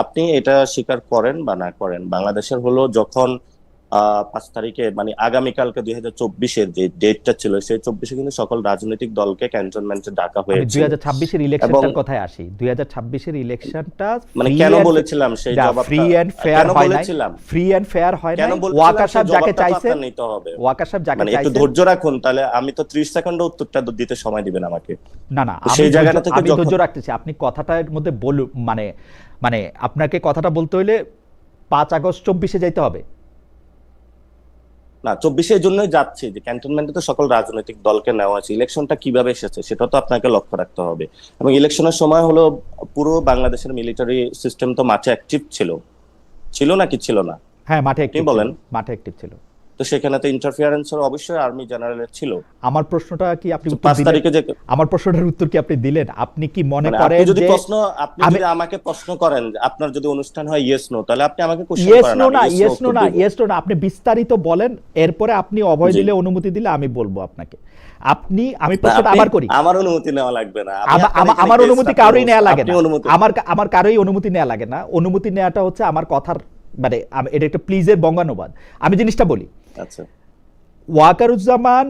আপনি এটা স্বীকার করেন বা না করেন, বাংলাদেশের হলো যখন 5 তারিখে মানে আগামীকালকে 2024-এর যে ডেটটা ছিল, সেই 24-এ কিন্তু সকল রাজনৈতিক দলকে ক্যান্টনমেন্টে ডাকা হয়েছে। 2026-এর ইলেকশনটার কথায় আসি। 2026-এর ইলেকশনটা মানে কেন বলেছিলাম সেই জবাবটা, ফ্রি এন্ড ফেয়ার হয় নাই, ফ্রি এন্ড ফেয়ার হয় নাই। ওয়াকার সাহেব যাকে চাইছেন, ওয়াকার সাহেব যাকে মানে একটু চাইছেন, ধৈর্য রাখুন, তাহলে আমি তো 30 সেকেন্ডে উত্তরটা দিতে সময় দিবেন আমাকে। না না, সেই জায়গাটা থেকে আমি ধৈর্য রাখতেছি। আপনি কথাটার মধ্যে বলুন, মানে আপনাকে কথাটা বলতে হলে 5 আগস্ট 24-এ যাইতে হবে না, 24-এ এর জন্যই যাচ্ছি যে ক্যান্টনমেন্টে তো সকল রাজনৈতিক দলকে নেওয়া আছে। ইলেকশনটা কিভাবে এসেছে সেটা তো আপনাকে লক্ষ্য রাখতে হবে, এবং ইলেকশনের সময় হলো পুরো বাংলাদেশের মিলিটারি সিস্টেম তো মাঠে অ্যাক্টিভ ছিল নাকি ছিল না? হ্যাঁ, মাঠে অ্যাক্টিভ বলেন। মাঠে অ্যাক্টিভ ছিল। তো সেখানে তো ইন্টারফিয়ারেন্সের অবশ্যই আর্মি জেনারেলের ছিল। আমার প্রশ্নটা কি আপনি তো উত্তর 5 দিলেন? তারিখে যে আমার প্রশ্নটার উত্তর কি আপনি দিলেন? আপনি কি মনে মানে করেন যে আপনি আমি যদি আমাকে প্রশ্ন করেন, আপনার যদি অনুষ্ঠান হয় ইয়েস নো, তাহলে আপনি আমাকে কোশ্চেন ইয়েস করেন, নো আমি না, ইয়েস নো ইয়েস নো উত্তর না, দেব। ইয়েস নো না, আপনি বিস্তারিত বলেন, এরপরে আপনি অভয় জি। দিলে, অনুমতি দিলে আমি বলবো আপনাকে। আমি না, প্রশ্নটা আপনি আবার করি। আমার অনুমতি নেওয়া লাগবে না, আমি আপনার এখানে আমার গেস্ট, অনুমতি আপনি কারোই নেওয়া লাগে আপনি না। অনুমতি। আমার কারোই অনুমতি নেওয়া লাগে না। অনুমতি নেওয়াটা হচ্ছে আমার কথার, মানে এটা একটা প্লিজের বঙ্গানুবাদ। আমি জিনিসটা বলি। আচ্ছা। ওয়াকারুজ্জামান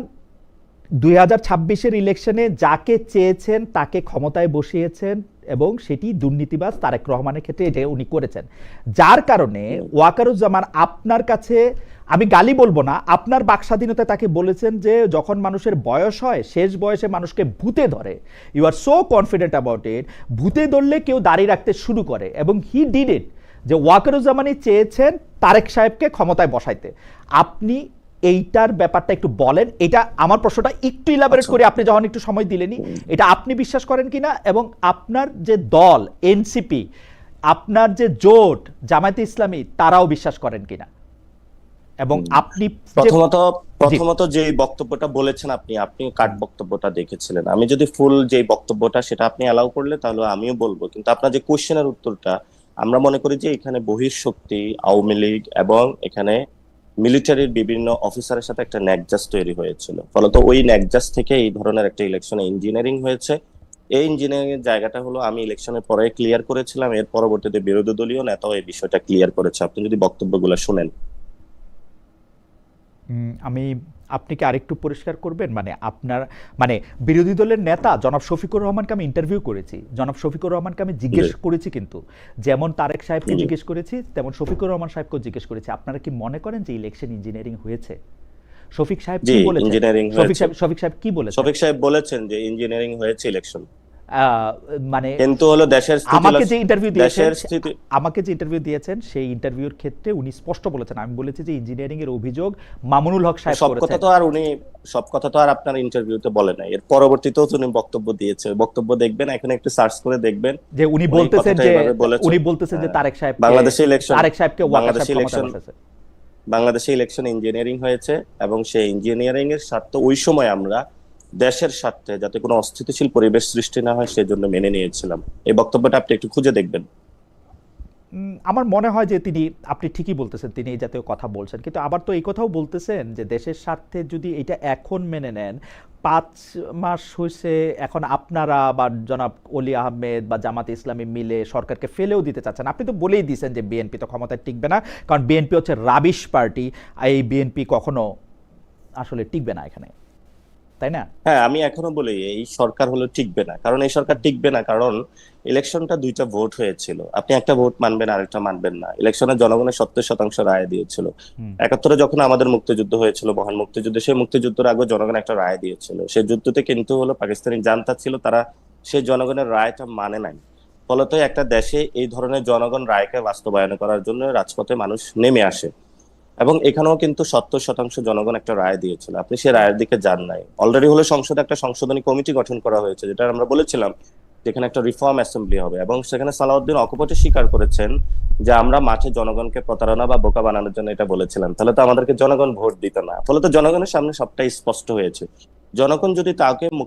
2026-এর ইলেকশনে যাকে চেয়েছেন তাকে ক্ষমতায় বসিয়েছেন, এবং সেটি দুর্নীতিবাজ তারেক রহমানের ক্ষেত্রে এটা উনি করেছেন। যার কারণে ওয়াকারুজ্জামান আপনার কাছে, আমি গালি বলবো না, আপনার বাকস্বাধীনতা তাকে বলেছেন যে যখন মানুষের বয়স হয়, শেষ বয়সে মানুষকে ভূতে ধরে, you are so confident about it, ভূতে ধরলে কেউ দাঁড়িয়ে রাখতে শুরু করে, এবং হি ডিড ইট, যে ওয়াকারুজ্জামানই চেয়েছেন তারেক সাহেবকে ক্ষমতায় বসাইতে। আপনি এইটার ব্যাপারটা একটু বলেন। এটা আমার প্রশ্নটা একটু ইলাবোরেট আচ্ছা। করে, আপনি যখন একটু সময় দিলেনই, এটা আপনি বিশ্বাস করেন কিনা, এবং আপনার যে দল এনসিপি, আপনার যে জোট জামায়াতে ইসলামী, তারাও বিশ্বাস করেন কিনা, এবং আপনি যে প্রথমত যে বক্তব্যটা বলেছেন আপনি, আপনি কাট বক্তব্যটা দেখেছিলেন। আমি যদি ফুল যে বক্তব্যটা সেটা আপনি অ্যালাউ করলে তাহলে আমিও বলবো, কিন্তু আপনার যে কোশ্চেনের উত্তরটা, আমরা মনে করি যে এখানে বহিঃশক্তি, আওয়ামী লীগ এবং এখানে মিলিটারির বিভিন্ন অফিসারের সাথে একটা ন্যাকজাস তৈরি হয়েছিল, ফলত ওই ন্যাকজাস থেকে এই ধরনের একটা ইলেকশনে ইঞ্জিনিয়ারিং হয়েছে। এই ইঞ্জিনিয়ারিং এর জায়গাটা হলো আমি ইলেকশনের পরে ক্লিয়ার করেছিলাম, এর পরবর্তীতে বিরোধী দলীয় নেতাও এই বিষয়টা ক্লিয়ার করেছে, আপনি যদি বক্তব্যগুলো শুনেন। আমি, আপনি কি আরেকটু পরিষ্কার করবেন, মানে আপনার, মানে বিরোধী দলের নেতা জনাব শফিকুর রহমানকে আমি ইন্টারভিউ করেছি, জনাব শফিকুর রহমানকে আমি জিজ্ঞেস করেছি, কিন্তু যেমন তারেক সাহেবকে জিজ্ঞেস করেছি তেমন শফিকুর রহমান সাহেবকেও জিজ্ঞেস করেছি, আপনারা কি মনে করেন যে ইলেকশন ইঞ্জিনিয়ারিং হয়েছে? শফিক সাহেব কি বলেছেন? ইঞ্জিনিয়ারিং হয়েছে। শফিক সাহেব কি বলেছেন? শফিক সাহেব বলেছেন যে ইঞ্জিনিয়ারিং হয়েছে ইলেকশন, মানে কিন্তু হলো দেশের আমাকে যে ইন্টারভিউ দিয়েছেন, দেশের স্থিতি। আমাকে যে ইন্টারভিউ দিয়েছেন সেই ইন্টারভিউর ক্ষেত্রে উনি স্পষ্ট বলেছেন, আমি বলেছি যে ইঞ্জিনিয়ারিং এর অভিযোগ মামুনুল হক সাহেব সব কথা করেছেন। তো আর উনি, সব কথা তো আর আপনার ইন্টারভিউতে বলে নাই, এর পরবর্তীতেও উনি বক্তব্য দিয়েছে, বক্তব্য দেখবেন, এখন একটু সার্চ করে দেখবেন যে উনি বলতেছেন যে তারেক সাহেবকে, বাংলাদেশে ইলেকশন, তারেক সাহেবকে ওয়াকার সাহেব ক্ষমতায় বসাইছে। বাংলাদেশে ইলেকশন ইঞ্জিনিয়ারিং হয়েছে, এবং সেই ইঞ্জিনিয়ারিং এর স্বার্থ ওই সময় আমরা দেশের স্বার্থে যাতে কোনো অস্থিতিশীল পরিবেশ সৃষ্টি না হয় সেজন্য মেনে নিয়েছিলাম। এই বক্তব্যটা আপনি একটু খুঁজে দেখবেন। আমার মনে হয় যে তিনি, আপনি ঠিকই বলতেছেন, তিনি এই জাতীয় কথা বলছেন, কিন্তু আবার তো এই কথাও বলতেছেন যে দেশের স্বার্থে যদি এটা এখন মেনে নেন, 5 মাস হয়েছে, এখন আপনারা বা জনাব অলি আহমেদ বা জামাতে ইসলামী মিলে সরকারকে ফেলেও দিতে চাচ্ছেন। আপনি তো বলেই দিয়েছেন যে বিএনপি তো ক্ষমতায় টিকবে না, কারণ বিএনপি হচ্ছে রাবিশ পার্টি, এই বিএনপি কখনো আসলে টিকবে না এখানে, তাই না? হ্যাঁ, আমি এখনো বলি এই সরকার হলো টিকবে না, কারণ এই সরকার টিকবে না কারণ ইলেকশনটা 2টা ভোট হয়েছিল, আপনি একটা ভোট মানবেন আরেকটা মানবেন না। ইলেকশনে জনগণের 70% রায় দিয়েছিল। 71-এ যখন আমাদের মুক্তিযুদ্ধ হয়েছিল, মহান মুক্তিযুদ্ধ, সেই মুক্তিযুদ্ধের আগে জনগণ একটা রায় দিয়েছিল, সেই যুদ্ধতে কিন্তু হলো পাকিস্তানি জান্তা ছিল, তারা সেই জনগণের রায়টা মানে নাই। ফলত একটা দেশে এই ধরনের জনগণ রায়কে বাস্তবায়ন করার জন্য রাজপথে মানুষ নেমে আসে, এবং এখানেও কিন্তু 70% জনগণ একটা রায় দিয়েছিল, আপনি সেই রায়ের দিকে যান নাই। অলরেডি হলো সংসদে একটা সংশোধনী কমিটি গঠন করা হয়েছে, যেটা আমরা বলেছিলাম যেখানে একটা রিফর্ম অ্যাসেম্বলি হবে, এবং সেখানে সালাউদ্দিন অকপটে স্বীকার করেছেন যে আমরা মাঠে জনগণকে প্রতারণা বা বোকা বানানোর জন্য এটা বলেছিলাম, তাহলে তো আমাদেরকে জনগণ ভোট দিত না। ফলে তো জনগণের সামনে সবটাই স্পষ্ট হয়েছে। জনগণ যদি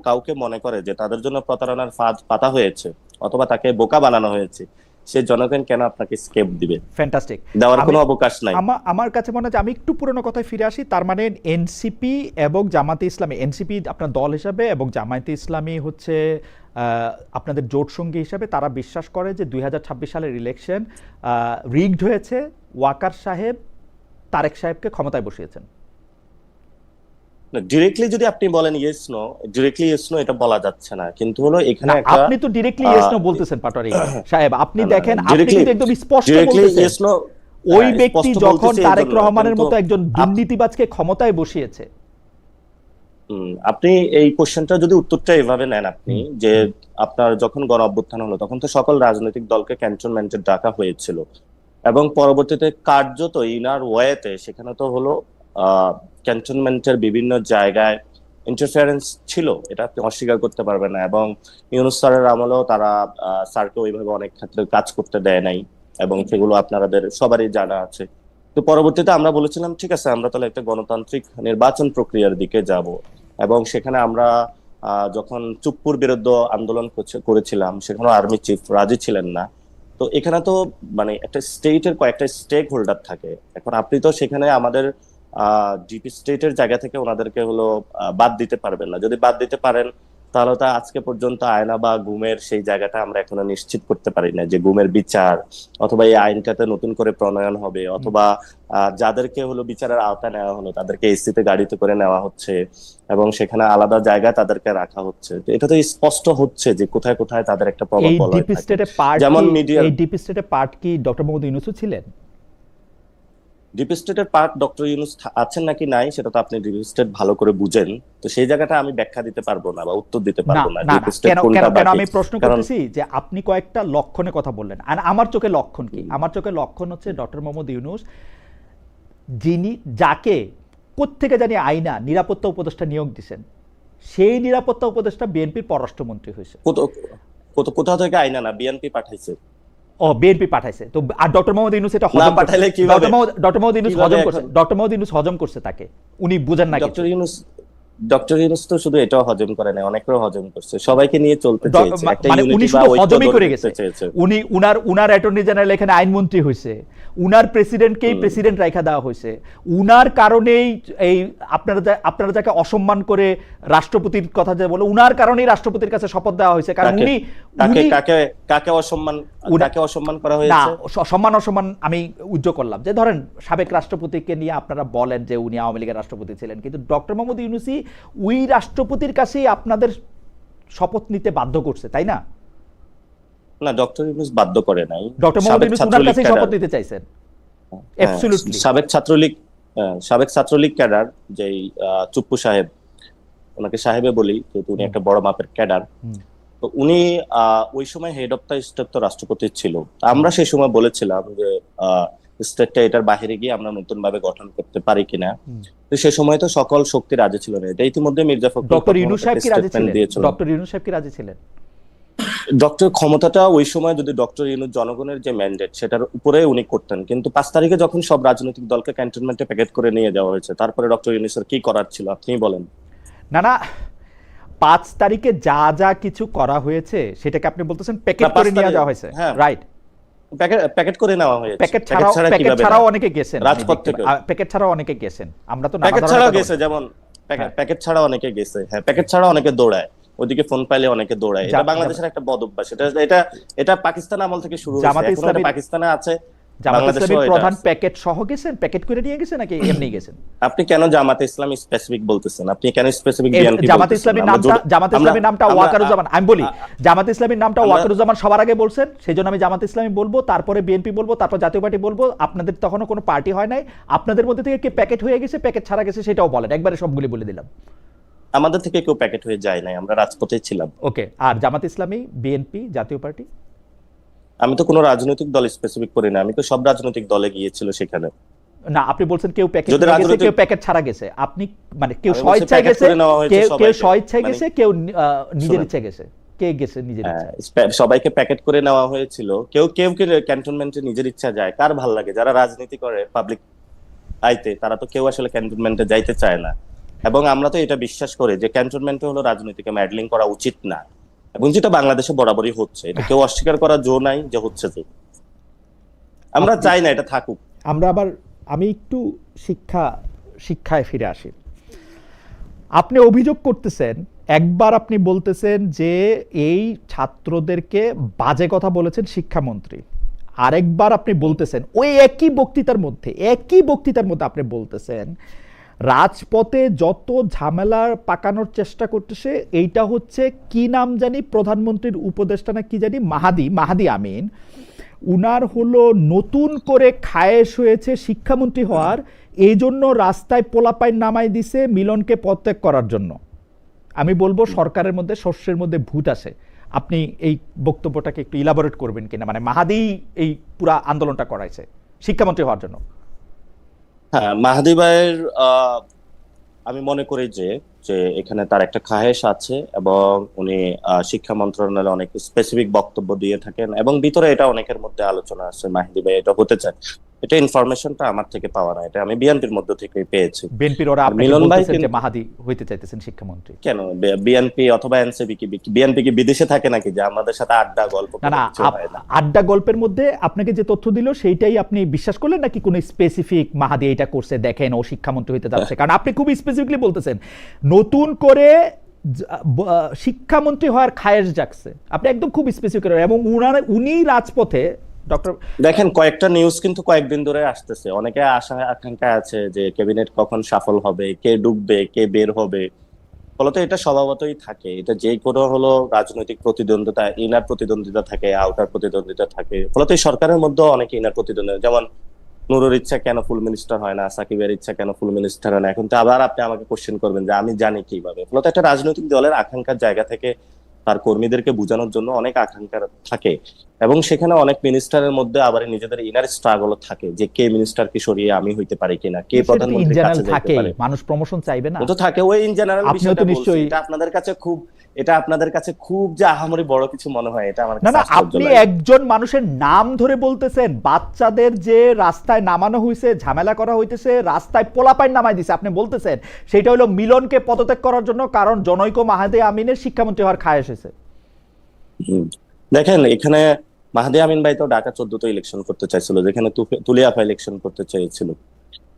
কাউকে মনে করে যে তাদের জন্য প্রতারণার ফাঁদ পাতা হয়েছে অথবা তাকে বোকা বানানো হয়েছে, সে জনগণ কেন আপনাকে স্কেপ দিবে? ফ্যান্টাস্টিক, দেওয়ার কোনো অবকাশ নাই। আমার কাছে মনে হয়, আমি একটু পুরনো কথায় ফিরে আসি, তার মানে এনসিপি এবং জামাতে ইসলামী, এনসিপি আপনার দল হিসাবে এবং জামায়াতে ইসলামী হচ্ছে আপনাদের জোট সঙ্গী হিসাবে, তারা বিশ্বাস করে যে 2026 সালের ইলেকশন রিগড হয়েছে, ওয়াকার সাহেব তারেক সাহেবকে ক্ষমতায় বসিয়েছেন। ডিরেক্টলি যদি আপনি বলেন yes no, directly yes no এটা বলা যাচ্ছে না, কিন্তু হলো এখানে একটা, আপনি তো ডিরেক্টলি ইয়েস নো বলতেছেন পাটোয়ারি সাহেব, আপনি দেখেন, আপনি কিন্তু একদম স্পষ্ট বলতেছেন, ওই ব্যক্তি যখন তারেক রহমানের মতো একজন দুর্নীতিবাজকে ক্ষমতায় বসিয়েছে। আপনি এই কোশ্চেনটা যদি উত্তরটা এভাবে নেন, আপনি যে আপনার যখন গণ অভ্যুত্থান হলো তখন তো সকল রাজনৈতিক দলকে ক্যান্টনমেন্টে ডাকা হয়েছিল, এবং পরবর্তীতে কার্যত ইনার ওয়েতে সেখানে তো হলো ক্যান্টনমেন্টের বিভিন্ন জায়গায় ইন্টারফারেন্স ছিল, এটা আপনি অস্বীকার করতে পারবেন না। এবং ইউনূস স্যারের আমলেও তারা স্যারকে ওইভাবে অনেক ক্ষেত্রে কাজ করতে দেয় নাই, এবং সেগুলো আপনাদের সবারই জানা আছে। তো পরবর্তীতে আমরা বলেছিলাম ঠিক আছে, আমরা তাহলে একটা গণতান্ত্রিক নির্বাচন প্রক্রিয়ার দিকে যাব। এবং সেখানে আমরা যখন চুপ্পুর বিরুদ্ধে আন্দোলন করেছিলাম, সেখানে আর্মি চিফ রাজি ছিলেন না। তো এখানে তো মানে একটা স্টেটের কয়েকটা স্টেক হোল্ডার থাকে। এখন আপনি তো সেখানে আমাদের ডিপি স্টেটের জায়গা থেকে ওনাদেরকে হলো বাদ দিতে পারবেন না। যদি বাদ দিতে পারেন, তাহলে তো আজকে পর্যন্ত আয়না বা গুমের সেই জায়গাটা আমরা এখনো নিশ্চিত করতে পারি না, যে গুমের বিচার অথবা এই আইনটাতে নতুন করে প্রণয়ন হবে, অথবা যাদেরকে হলো বিচারের আওতায় নেওয়া হলো তাদেরকে এসিতে গাড়িতে করে নেওয়া হচ্ছে এবং সেখানে আলাদা জায়গায় তাদেরকে রাখা হচ্ছে। তো এটা তো স্পষ্ট হচ্ছে যে কোথায় কোথায় তাদের একটা প্রভাব এই বলয় ডিপি থাকে। স্টেটের পার্ট যেমন মিডিয়া, এই ডিপি স্টেটের পার্ট কি ডক্টর মোহাম্মদ ইউনূসও ছিলেন? ডিপ স্টেটের পার্ট ডক্টর ইউনূস আছেন নাকি নাই সেটা তো আপনি ডিপ স্টেট ভালো করে বুঝেন, তো সেই জায়গাটা আমি ব্যাখ্যা দিতে পারবো না বা উত্তর দিতে না পারবো না না ডিপ না, স্টেট কেন কোনটা কেন কেন বাকি। আমি প্রশ্ন কারণ করতেছি যে আপনি কয়েকটা লক্ষণের কথা বললেন, আর আমার চোখে লক্ষণ কি? আমার চোখে লক্ষণ হচ্ছে ডক্টর মোহাম্মদ ইউনূস, যিনি যাকে কোত্থেকে জানি আইনা নিরাপত্তা উপদেষ্টা নিয়োগ দিছেন, সেই নিরাপত্তা উপদেষ্টা বিএনপির পররাষ্ট্রমন্ত্রী হয়েছে। কোথা থেকে আইনা না, বিএনপি পাঠাইছে। ও, বিএনপি পাঠাইছে। তো আর ডক্টর মোহাম্মদ ইউনূস এটা না হজম করছে। পাঠাইলে কিভাবে? ডক্টর মোহাম্মদ ইউনূস কিভাবে হজম করছে। এখন? ডক্টর মোহাম্মদ ইউনূস হজম করছে তাকে, উনি বুঝেন না কিছু। ডক্টর ইউনূস তো শুধু এটাও হজম করে না, অনেকেই হজম করছে, সবাইকে নিয়ে চলতে চেয়েছে, একটা মানে উনি ইউনিটি বা শুধু ঐক্য হজমই গড়ে করে তুলতে গেছে। চেয়েছে। উনি উনার অ্যাটর্নি জেনারেল এখানে আইনমন্ত্রী হয়েছে, উনার প্রেসিডেন্টকেই প্রেসিডেন্ট রাইখা দেওয়া হয়েছে, উনার কারণেই এই আপনারা যাকে অসম্মান করে রাষ্ট্রপতির কথা যে বলে, উনার কারণেই রাষ্ট্রপতির কাছে শপথ দেওয়া হয়েছে। কারণ উনি কাকে অসম্মান করা হয়েছে? না, সম্মান অসম্মান আমি উজ্জ্বল করলাম যে ধরেন সাবেক রাষ্ট্রপতিকে নিয়ে আপনারা বলেন যে উনি আওয়ামী লীগের রাষ্ট্রপতি ছিলেন, কিন্তু ডক্টর মোহাম্মদ ইউনূসই ওই রাষ্ট্রপতির কাছেই আপনাদের শপথ নিতে বাধ্য করছে, তাই না? না, ডক্টর ইউনূস বাধ্য করে নাই। ডক্টর মোহাম্মদ ইউনূস ওনার কাছেই শপথ নিতে চাইছেন। অ্যাবসলিউটলি। সাবেক ছাত্রলীগ ক্যাডার যেই চুপ্পু সাহেব, ওনাকে সাহেবে বলি যেহেতু উনি একটা বড় মাপের ক্যাডার, তো উনি ওই সময় হেড অফ দ্য স্টেট তো রাষ্ট্রপতি ছিল। আমরা সেই সময় বলেছিলাম যে স্টেটটা এটার বাইরে গিয়ে আমরা নতুন ভাবে গঠন করতে পারি কিনা। তো সেই সময় তো সকল শক্তি রাজি ছিল না। এটা ইতিমধ্যে মির্জা ফখরুল ডক্টর ইউনূস সাহেব কি রাজি ছিলেন? দিয়েছিল। ডক্টর ইউনূস সাহেব কি রাজি ছিলেন? ডক্টর ক্ষমতাটা ওই সময় যদি ডক্টর ইউনূস জনগণের যে ম্যান্ডেট সেটার উপরে উনি করতেন, কিন্তু 5 তারিখে যখন সব রাজনৈতিক দলকে ক্যান্টনমেন্টে প্যাকেট করে নিয়ে যাওয়া হয়েছে, তারপরে ডক্টর ইউনূসের কি করার ছিল আপনিই বলেন। না না, 5 তারিখে যা যা কিছু করা হয়েছে সেটাকে আপনি বলতেছেন প্যাকেট করে নিয়ে যাওয়া হয়েছে, রাইট? প্যাকেট করে নেওয়া হয়েছে। প্যাকেট ছাড়াও অনেকে গেছেন রাজপথ থেকে। প্যাকেট ছাড়াও অনেকে গেছেন, আমরা তো প্যাকেট ছাড়াও গেছে, যেমন প্যাকেট ছাড়াও অনেকে গেছে। হ্যাঁ, প্যাকেট ছাড়াও অনেকে দৌড়ায়, ওদিকে ফোন পাইলে অনেকে দৌড়ায়। এটা বাংলাদেশের একটা বদ অভ্যাস। এটা পাকিস্তান আমল থেকে শুরু হয়েছে, এখন পাকিস্তানে আছে। জামাত ইসলামীর প্রধান প্যাকেট সহ গেছেন, প্যাকেট করে নিয়ে গেছেন নাকি এমনি গেছেন? আপনি কেন জামাত ইসলামী স্পেসিফিক বলতেছেন? আপনি কেন স্পেসিফিক বিএনপি? জামাত ইসলামীর নামটা ওয়াকারুজ্জামান, আমি বলি জামাত ইসলামীর নামটা ওয়াকারুজ্জামান সবার আগে বলছেন, সেজন্য আমি জামাত ইসলামী বলবো, তারপরে বিএনপি বলবো, তারপর জাতীয় পার্টি বলবো। আপনাদের তখনও কোনো পার্টি হয় নাই, আপনাদের মধ্যে থেকে কে প্যাকেট হয়ে গেছে, প্যাকেট ছাড়া গেছে সেটাও বলেন, একবারে সবগুলি বলে দিলাম। আমাদের থেকে কেউ প্যাকেট হয়ে যায় নাই, আমরা রাজপথে ছিলাম। ওকে, আর জামাত ইসলামী, বিএনপি, জাতীয় পার্টি? আমি তো কোনো রাজনৈতিক দল স্পেসিফিক করি না, আমি তো সব রাজনৈতিক দলে গিয়েছিল সেখানে। না, আপনি বলছেন কেউ প্যাকেট গেছে, কেউ প্যাকেট ছাড়া গেছে। আপনি মানে কেউ স্বেচ্ছায় গেছে, কেউ স্বেচ্ছায় গেছে, কেউ নিজের ইচ্ছা গেছে। কে গেছে নিজের ইচ্ছা? সবাইকে প্যাকেট করে নেওয়া হয়েছিল। কেউ ক্যান্টনমেন্টে নিজের ইচ্ছা যায়, কার ভাল লাগে? যারা রাজনীতি করে পাবলিক আইতে, তারা তো কেউ আসলে ক্যান্টনমেন্টে যাইতে চায় না। এবং আমরা তো এটা বিশ্বাস করি যে ক্যান্টনমেন্টে হলো রাজনীতিকে ম্যাডলিং করা উচিত না, এবং যেটা বাংলাদেশে বরাবরই হচ্ছে, এটা কেউ অস্বীকার করার জো নাই যে হচ্ছে। যে আমরা চাই না এটা থাকুক। আমি একটু শিক্ষায় ফিরে আসি। আপনি অভিযোগ করতেছেন, একবার আপনি বলতেছেন যে এই ছাত্রদেরকে বাজে কথা বলেছেন শিক্ষামন্ত্রী, আরেকবার আপনি বলতেছেন ওই একই বক্তৃতার মধ্যে আপনি বলতেছেন রাজপথে যত ঝামেলা পাকানোর চেষ্টা করতেছে এইটা হচ্ছে কি নাম জানি, প্রধানমন্ত্রীর উপদেষ্টা না কি জানি, মাহাদি আমিন, উনার হলো নতুন করে খায়েশ হয়েছে শিক্ষামন্ত্রী হওয়ার, এই জন্য রাস্তায় পোলাপাইন নামাই দিছে মিলনকে পদত্যাগ করার জন্য। আমি বলবো সরকারের মধ্যে শস্যের মধ্যে ভূত আছে। আপনি এই বক্তব্যটাকে একটু ইলাবোরেট করবেন কিনা, মানে মাহাদি এই পুরা আন্দোলনটা করাইছে শিক্ষামন্ত্রী হওয়ার জন্য? হ্যাঁ, মাহাদি ভাইয়ের আমি মনে করি যে এখানে তার একটা খাহেশ আছে, এবং উনি শিক্ষা মন্ত্রণালয়ে অনেক স্পেসিফিক বক্তব্য দিয়ে থাকেন, এবং ভিতরে এটা অনেকের মধ্যে আলোচনা আছে মাহাদি ভাই এটা হতে চায়। এটা ইনফরমেশনটা আমার থেকে পাওয়া না, এটা আমি বিএনপির মধ্য থেকে পেয়েছি। বিএনপির ওরা আর আপনাকে মিলন ভাই বলতেছেন যে কিন্তু মাহাদি হইতে চাইতেছেন শিক্ষামন্ত্রী। কেন বিএনপি অথবা এনসিপি কি, বিএনপি কি বিদেশে থাকে নাকি যে আমাদের সাথে আড্ডা গল্প না করে না, কিছু হয় না? আড্ডা গল্পের মধ্যে আপনাকে যে তথ্য দিল সেইটাই আপনি বিশ্বাস করলেন নাকি কোনো স্পেসিফিক মাহাদি এটা করছে দেখেন ও শিক্ষামন্ত্রী হইতে যাচ্ছে? কারণ আপনি খুব স্পেসিফিকলি বলতেছেন নতুন করে শিক্ষামন্ত্রী হওয়ার খায়েশ জাগছে, আপনি একদম খুব স্পেসিফিক, এবং উনি রাজপথে ডক্টর দেখেন কয়েকটা নিউজ কিন্তু কয়েকদিন ধরে আসতেছে, অনেকে আশা আকাঙ্ক্ষা আছে যে ক্যাবিনেট কখন সাফল হবে, কে ঢুকবে কে বের হবে। ফলত এটা স্বভাবতই থাকে, এটা যে কোনো হলো রাজনৈতিক প্রতিদ্বন্দ্বিতা, ইনার প্রতিদ্বন্দ্বিতা থাকে, আউটার প্রতিদ্বন্দ্বিতা থাকে। ফলত এই সরকারের মধ্যে অনেক ইনার প্রতিদ্বন্দ্বিতা, যেমন নুরুর ইচ্ছা কেন ফুল মিনিস্টার হয় না, সাকিবের ইচ্ছা কেন ফুল মিনিস্টার হয় না, এখন তো আবার আপনি আমাকে কোশ্চেন করবেন যে আমি জানি কিভাবে। ফলত একটা রাজনৈতিক দলের আকাঙ্ক্ষার জায়গা থেকে তার কর্মীদেরকে বোঝানোর জন্য অনেক আকাঙ্ক্ষা থাকে, এবং সেখানে অনেক মিনিস্টারের মধ্যে আবার নিজেদের ইনার স্ট্রাগল থাকে যে কে মিনিস্টারকে সরিয়ে আমি হইতে পারি কিনা, কে প্রধানমন্ত্রীর কাছে যেতে থাকে, পারে। মানুষ প্রমোশন চাইবে না, তো থাকে ওই ইন জেনারেল আপনিও বিষয়টা তো বলছি। নিশ্চয়ই। এটা আপনাদের কাছে খুব যে আহামরি বড় কিছু মনে হয়, এটা আমার না কাছে না, আশ্চর্য আপনি লাগে। একজন মানুষের নাম ধরে বলতেছেন, বাচ্চাদের যে রাস্তায় নামানো হয়েছে, ঝামেলা করা হইতেছে, রাস্তায় পোলাপাইন নামাই দিছে, আপনি বলতেছেন সেটা হলো মিলনকে পদত্যাগ করার জন্য, কারণ জনৈক মাহাদি আমিনের শিক্ষামন্ত্রী হওয়ার খায়েশ হয়েছে। হুম। দেখেন এখানে মাহদি আমিন ভাই তো ঢাকা 14 ইলেকশন করতে চাইছিল, যেখানে তুলিয়াফা ইলেকশন করতে চেয়েছিল।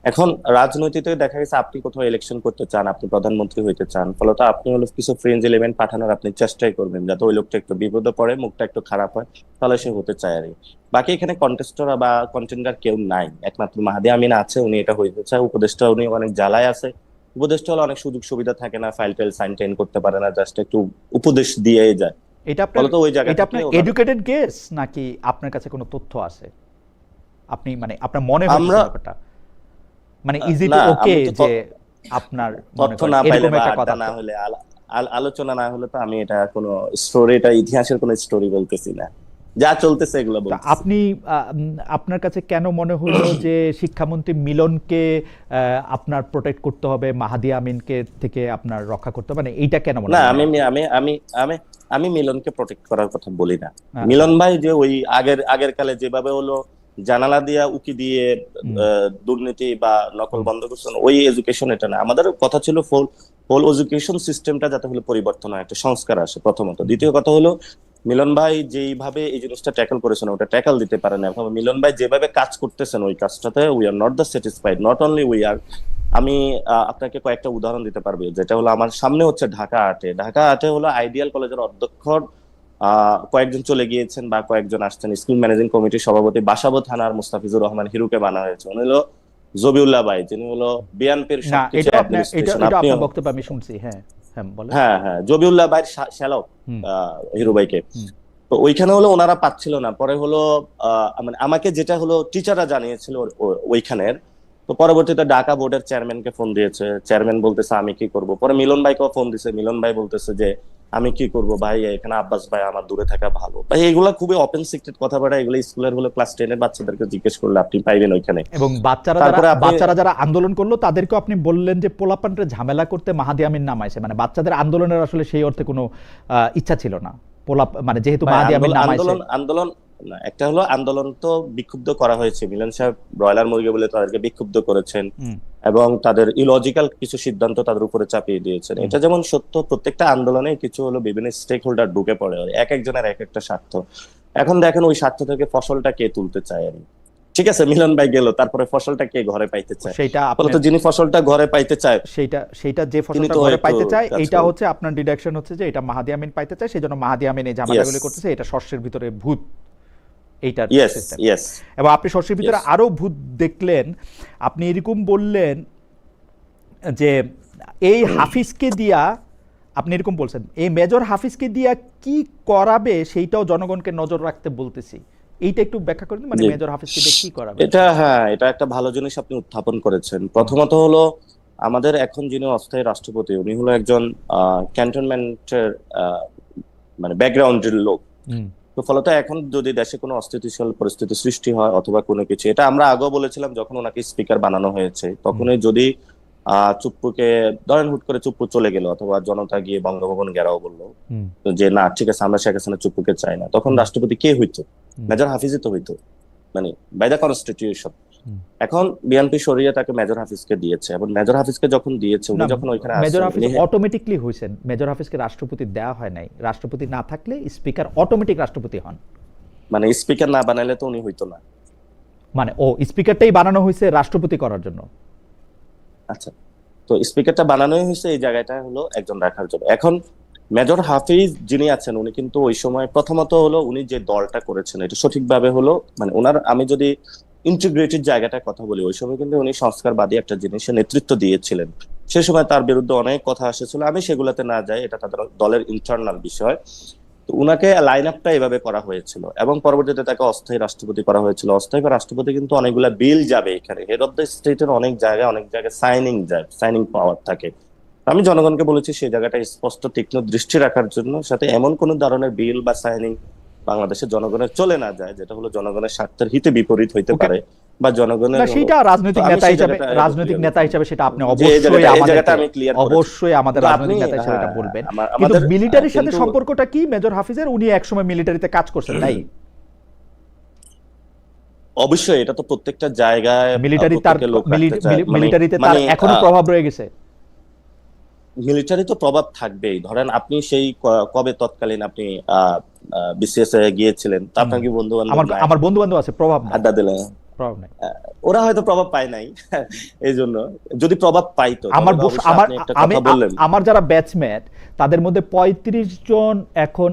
এখন রাজনীতিতে দেখা গেছে আপনি কোথাও ইলেকশন করতে চান, আপনি প্রধানমন্ত্রী হইতে চান, ফলত আপনি হলো কিছু ফ্রেঞ্জ এলিমেন্ট পাঠানোর আপনি চেষ্টাই করবেন যাতে ওই লোকটা একটু বিপদে পড়ে, মুখটা একটু খারাপ হয়, তাহলে সে হতে চায় আর কি। বাকি এখানে কন্টেস্টর বা কন্টেন্ডার কেউ নাই, একমাত্র মাহদি আমিন আছে, উনি এটা হইতে চায়। উপদেষ্টা উনি অনেক জ্বালায় আছে, উপদেষ্টা হলে অনেক সুযোগ সুবিধা থাকে না, ফাইল টাইল সাইন টাইন করতে পারে না, জাস্ট একটু উপদেশ দিয়ে যায়। এটা আপনার ফলত ওই জায়গা এটা থেকে আপনার এডুকেটেড গেস নাকি আপনার কাছে কোনো তথ্য আছে? আপনি মানে আপনার মনে হচ্ছে আমরা ব্যাপারটা, মানে ইজ ইট না, ওকে আমি তো যে আপনার মনে তথ্য করেন না পাইলে এরকম বা একটা আড্ডা কথা? না হলে আলোচনা না হলে তো আমি এটা কোনো স্টোরি, এটা ইতিহাসের কোনো স্টোরি বলতেছি না, যা চলতেছে এগুলো তা বলতেছি। আপনি আপনার কাছে কেন মনে হলো যে শিক্ষামন্ত্রী মিলনকে আপনার প্রোটেক্ট করতে হবে, মাহাদি আমিনকে থেকে আপনার রক্ষা করতে হবে, মানে এইটা কেন মনে না, হলো? আমি মিলনকে প্রোটেক্ট করার কথা বলি না। আচ্ছা। মিলন ভাই যে ওই আগের কালে যেভাবে হলো জানালা দিয়া উকি দিয়ে দুর্নীতি বা নকল বন্ধ করছেন, ওই এডুকেশন এটা না। আমাদের কথা ছিল হোল এডুকেশন সিস্টেমটা যাতে হলো পরিবর্তন হয়, একটা সংস্কার আসে প্রথমত। দ্বিতীয় কথা হলো মিলন ভাই যেইভাবে এই জিনিসটা ট্যাকল করেছেন ওটা ট্যাকল দিতে পারেন না। মিলন ভাই যেভাবে কাজ করতেছেন ওই কাজটাতে we are not the satisfied, not only we are. আমি আপনাকে কয়েকটা উদাহরণ দিতে পারবো, যেটা হলো আমার সামনে হচ্ছে ঢাকা আটে হলো আইডিয়াল কলেজের অধ্যক্ষর কয়েকজন চলে গিয়েছেন বা কয়েকজন আসছেন। স্কুল ম্যানেজিং কমিটির সভাপতি বাসাবো থানার মুস্তাফিজুর রহমান হিরুকে বানা হয়েছে, উনি হলো জবিউল্লাহ ভাই, যিনি হলো বিএনপির না, সবকিছু এটা অ্যাডমিনিস্ট্রেশন। এটা আপনি আপনার বক্তব্য আমি শুনছি। হ্যাঁ হ্যাঁ, বলেন। হ্যাঁ জবিউল্লাহ ভাইয়ের শ্যালক হুম হিরু ভাইকে। হুম তো ওইখানে হলো ওনারা পাচ্ছিল না, পরে হলো মানে আমাকে যেটা হলো টিচাররা জানিয়েছিল ওইখানের। তো পরবর্তীতে ঢাকা বোর্ডের চেয়ারম্যানকে ফোন দিয়েছে, চেয়ারম্যান বলতেছে আমি কি করব। পরে মিলন ভাইকেও ফোন দিছে, মিলন ভাই বলতেছে যে আমি কি করব ভাই, এখানে আব্বাস ভাই আমার দূরে থাকা ভালো। ভাই এগুলা খুবই ওপেন সিক্রেট কথাবার্তা, এগুলো স্কুলের হলো ক্লাস 10 এর বাচ্চাদেরকে জিজ্ঞেস করলে আপনি পাইবেন ওইখানে। এবং বাচ্চারা যারা আন্দোলন করলো তাদেরকেও আপনি বললেন যে পোলাপানরে ঝামেলা করতে মাহাদি আমিন নামাইছে, মানে বাচ্চাদের আন্দোলনের আসলে সেই অর্থে কোনো ইচ্ছা ছিল না, মানে যেহেতু মাহাদি আমিন নামাইছে। আন্দোলন না, একটা হলো আন্দোলন তো বিক্ষুব্ধ করা হয়েছে, মিলন সাহেব ব্রয়লার মুরগি বলে তাদেরকে বিক্ষুব্ধ করেছেন এবং তাদের ইলজিক্যাল কিছু সিদ্ধান্ত তাদের উপরে চাপিয়ে দিয়েছেন। এটা যেমন সত্য, প্রত্যেকটা আন্দোলনে কিছু হলো বিভিন্ন স্টেক হোল্ডার ঢুকে পড়ে, এক একজনের এক একটা স্বার্থ। এখন দেখেন ওই স্বার্থ থেকে ফসলটা কে তুলতে চায় আর ঠিক আছে, মিলন ভাই গেল, তারপরে ফসলটা কে ঘরে পাইতে চায়? সেটা তো যিনি ফসলটা ঘরে পাইতে চায়, সেইটা যে ফসলটা ঘরে পাইতে চায়, এটা হচ্ছে আপনার ডিডাকশন হচ্ছে যে এটা মাহাদি আমিন পাইতে চায়, সেজন্য মাহাদি আমিন এই ঝামেলাগুলো করতেছে, এটা শস্যের ভিতরে ভূত, এইটার সিস্টেম। এবং আপনি শস্যের ভিতরে আরো ভূত দেখলেন, আপনি এরকম বললেন যে এই হাফিজকে দিয়া, আপনি এরকম বলছেন এই মেজর হাফিজকে দিয়া কি করাবে সেইটাও জনগণকে নজর রাখতে বলতেছি। এইটা একটু ব্যাখ্যা করেন, মানে মেজর হাফিজকে দিয়ে কি করাবে? এটা একটা ভালো জিনিস আপনি উত্থাপন করেছেন। প্রথমত হলো আমাদের এখন যিনি অস্থায়ী রাষ্ট্রপতি, উনি হলো একজন ক্যান্টনমেন্টের মানে ব্যাকগ্রাউন্ডের লোক। তো ফলত এখন যদি দেশে কোনো অস্থিতিশীল পরিস্থিতি সৃষ্টি হয় অথবা কোনো কিছু, এটা আমরা আগেও বলেছিলাম যখন ওনাকে স্পিকার বানানো হয়েছে, তখনই যদি চুপ্পুকে ধরেন হুট করে চুপ্পু চলে গেল অথবা জনতা গিয়ে বঙ্গভবন ঘেরাও বললো যে না ঠিক আছে আমরা শেখ হাসিনা চুপ্পুকে চাই না, তখন রাষ্ট্রপতি কে হইতো? মেজর হাফিজই তো হইতো, মানে বাই দ্য কনস্টিটিউশন। এখন বিএনপি সরিয়ে তাকে মেজর হাফিজকে দিয়েছে, এবং মেজর হাফিজকে যখন দিয়েছে, উনি যখন ওইখানে মেজর আসছেন, হাফিজ উনি অটোমেটিকলি হয়েছেন, মেজর হাফিজকে রাষ্ট্রপতি দেওয়া হয় নাই। রাষ্ট্রপতি না থাকলে স্পিকার অটোমেটিক রাষ্ট্রপতি হন। মানে স্পিকার না বানাইলে তো উনি হইতো না। মানে ও স্পিকারটাই বানানো হয়েছে রাষ্ট্রপতি করার জন্য। আচ্ছা, তো স্পিকারটা বানানোই হয়েছে এই জায়গাটা হলো একজন রাখার জন্য। এখন মেজর হাফিজ যিনি আছেন, উনি কিন্তু ওই সময় প্রথমত হলো উনি যে দলটা করেছেন এটা সঠিকভাবে হলো, মানে ওনার, আমি যদি ইন্টিগ্রেটেড জায়গাটার কথা বলি, ওই সময় কিন্তু উনি সংস্কারবাদী একটা জিনিসের নেতৃত্ব দিয়েছিলেন। সে সময় তার বিরুদ্ধে অনেক কথা এসেছিল, আমি সেগুলোতে না যাই, এটা তাদের দলের ইন্টারনাল বিষয়। তো উনাকে লাইন আপটা এভাবে করা হয়েছিল, এবং পরবর্তীতে তাকে অস্থায়ী রাষ্ট্রপতি করা হয়েছিল। অস্থায়ী রাষ্ট্রপতি কিন্তু অনেকগুলা বিল যাবে এখানে, হেড অফ দ্য স্টেটের অনেক জায়গায় সাইনিং যায়, সাইনিং পাওয়ার থাকে। আমি জনগণকে বলেছি সেই জায়গাটা স্পষ্ট তীক্ষ্ণ দৃষ্টি রাখার জন্য, সাথে এমন কোন ধরনের বিল বা সাইনিং বাংলাদেশের জনগণের চলে না যায় যেটা হলো জনগণের স্বার্থের হিতে বিপরীত হইতে পারে, বা জনগণের না সেটা রাজনৈতিক তো আমি নেতা সেই হিসেবে, জায়গাটা রাজনৈতিক নেতা হিসেবে সেটা আপনি যে অবশ্যই এই জায়গাটা আমি আমাদের, ক্লিয়ার অবশ্যই আমাদের কিন্তু রাজনৈতিক আপনি, নেতা হিসেবে এটা হ্যাঁ, বলবেন। কিন্তু আমাদের মিলিটারির সাথে কিন্তু সম্পর্কটা কি মেজর হাফিজের? উনি একসময় মিলিটারিতে কাজ করছেন, তাই? অবশ্যই এটা তো প্রত্যেকটা জায়গায় মিলিটারি তার প্রত্যেকে লোক রাখতে চায়, মিলিটারিতে তার মানে এখনো প্রভাব রয়ে গেছে। মিলিটারি তো প্রভাব থাকবেই। ধরেন আপনি সেই কবে তৎকালীন আপনি বিসিএস এ গিয়েছিলেন, তো আপনার কি বন্ধু বান্ধব আমার নাই? আমার বন্ধু বান্ধব আছে, প্রভাব নাই, আড্ডা দিলেন, প্রভাব নাই। ওরা হয়তো প্রভাব পায় নাই। এই জন্য যদি প্রভাব পাইতো, আমার তাহলে অবশ্যই আমার আপনি একটা আমি কথা বললেন। আমার যারা ব্যাচমেট তাদের মধ্যে 35 জন এখন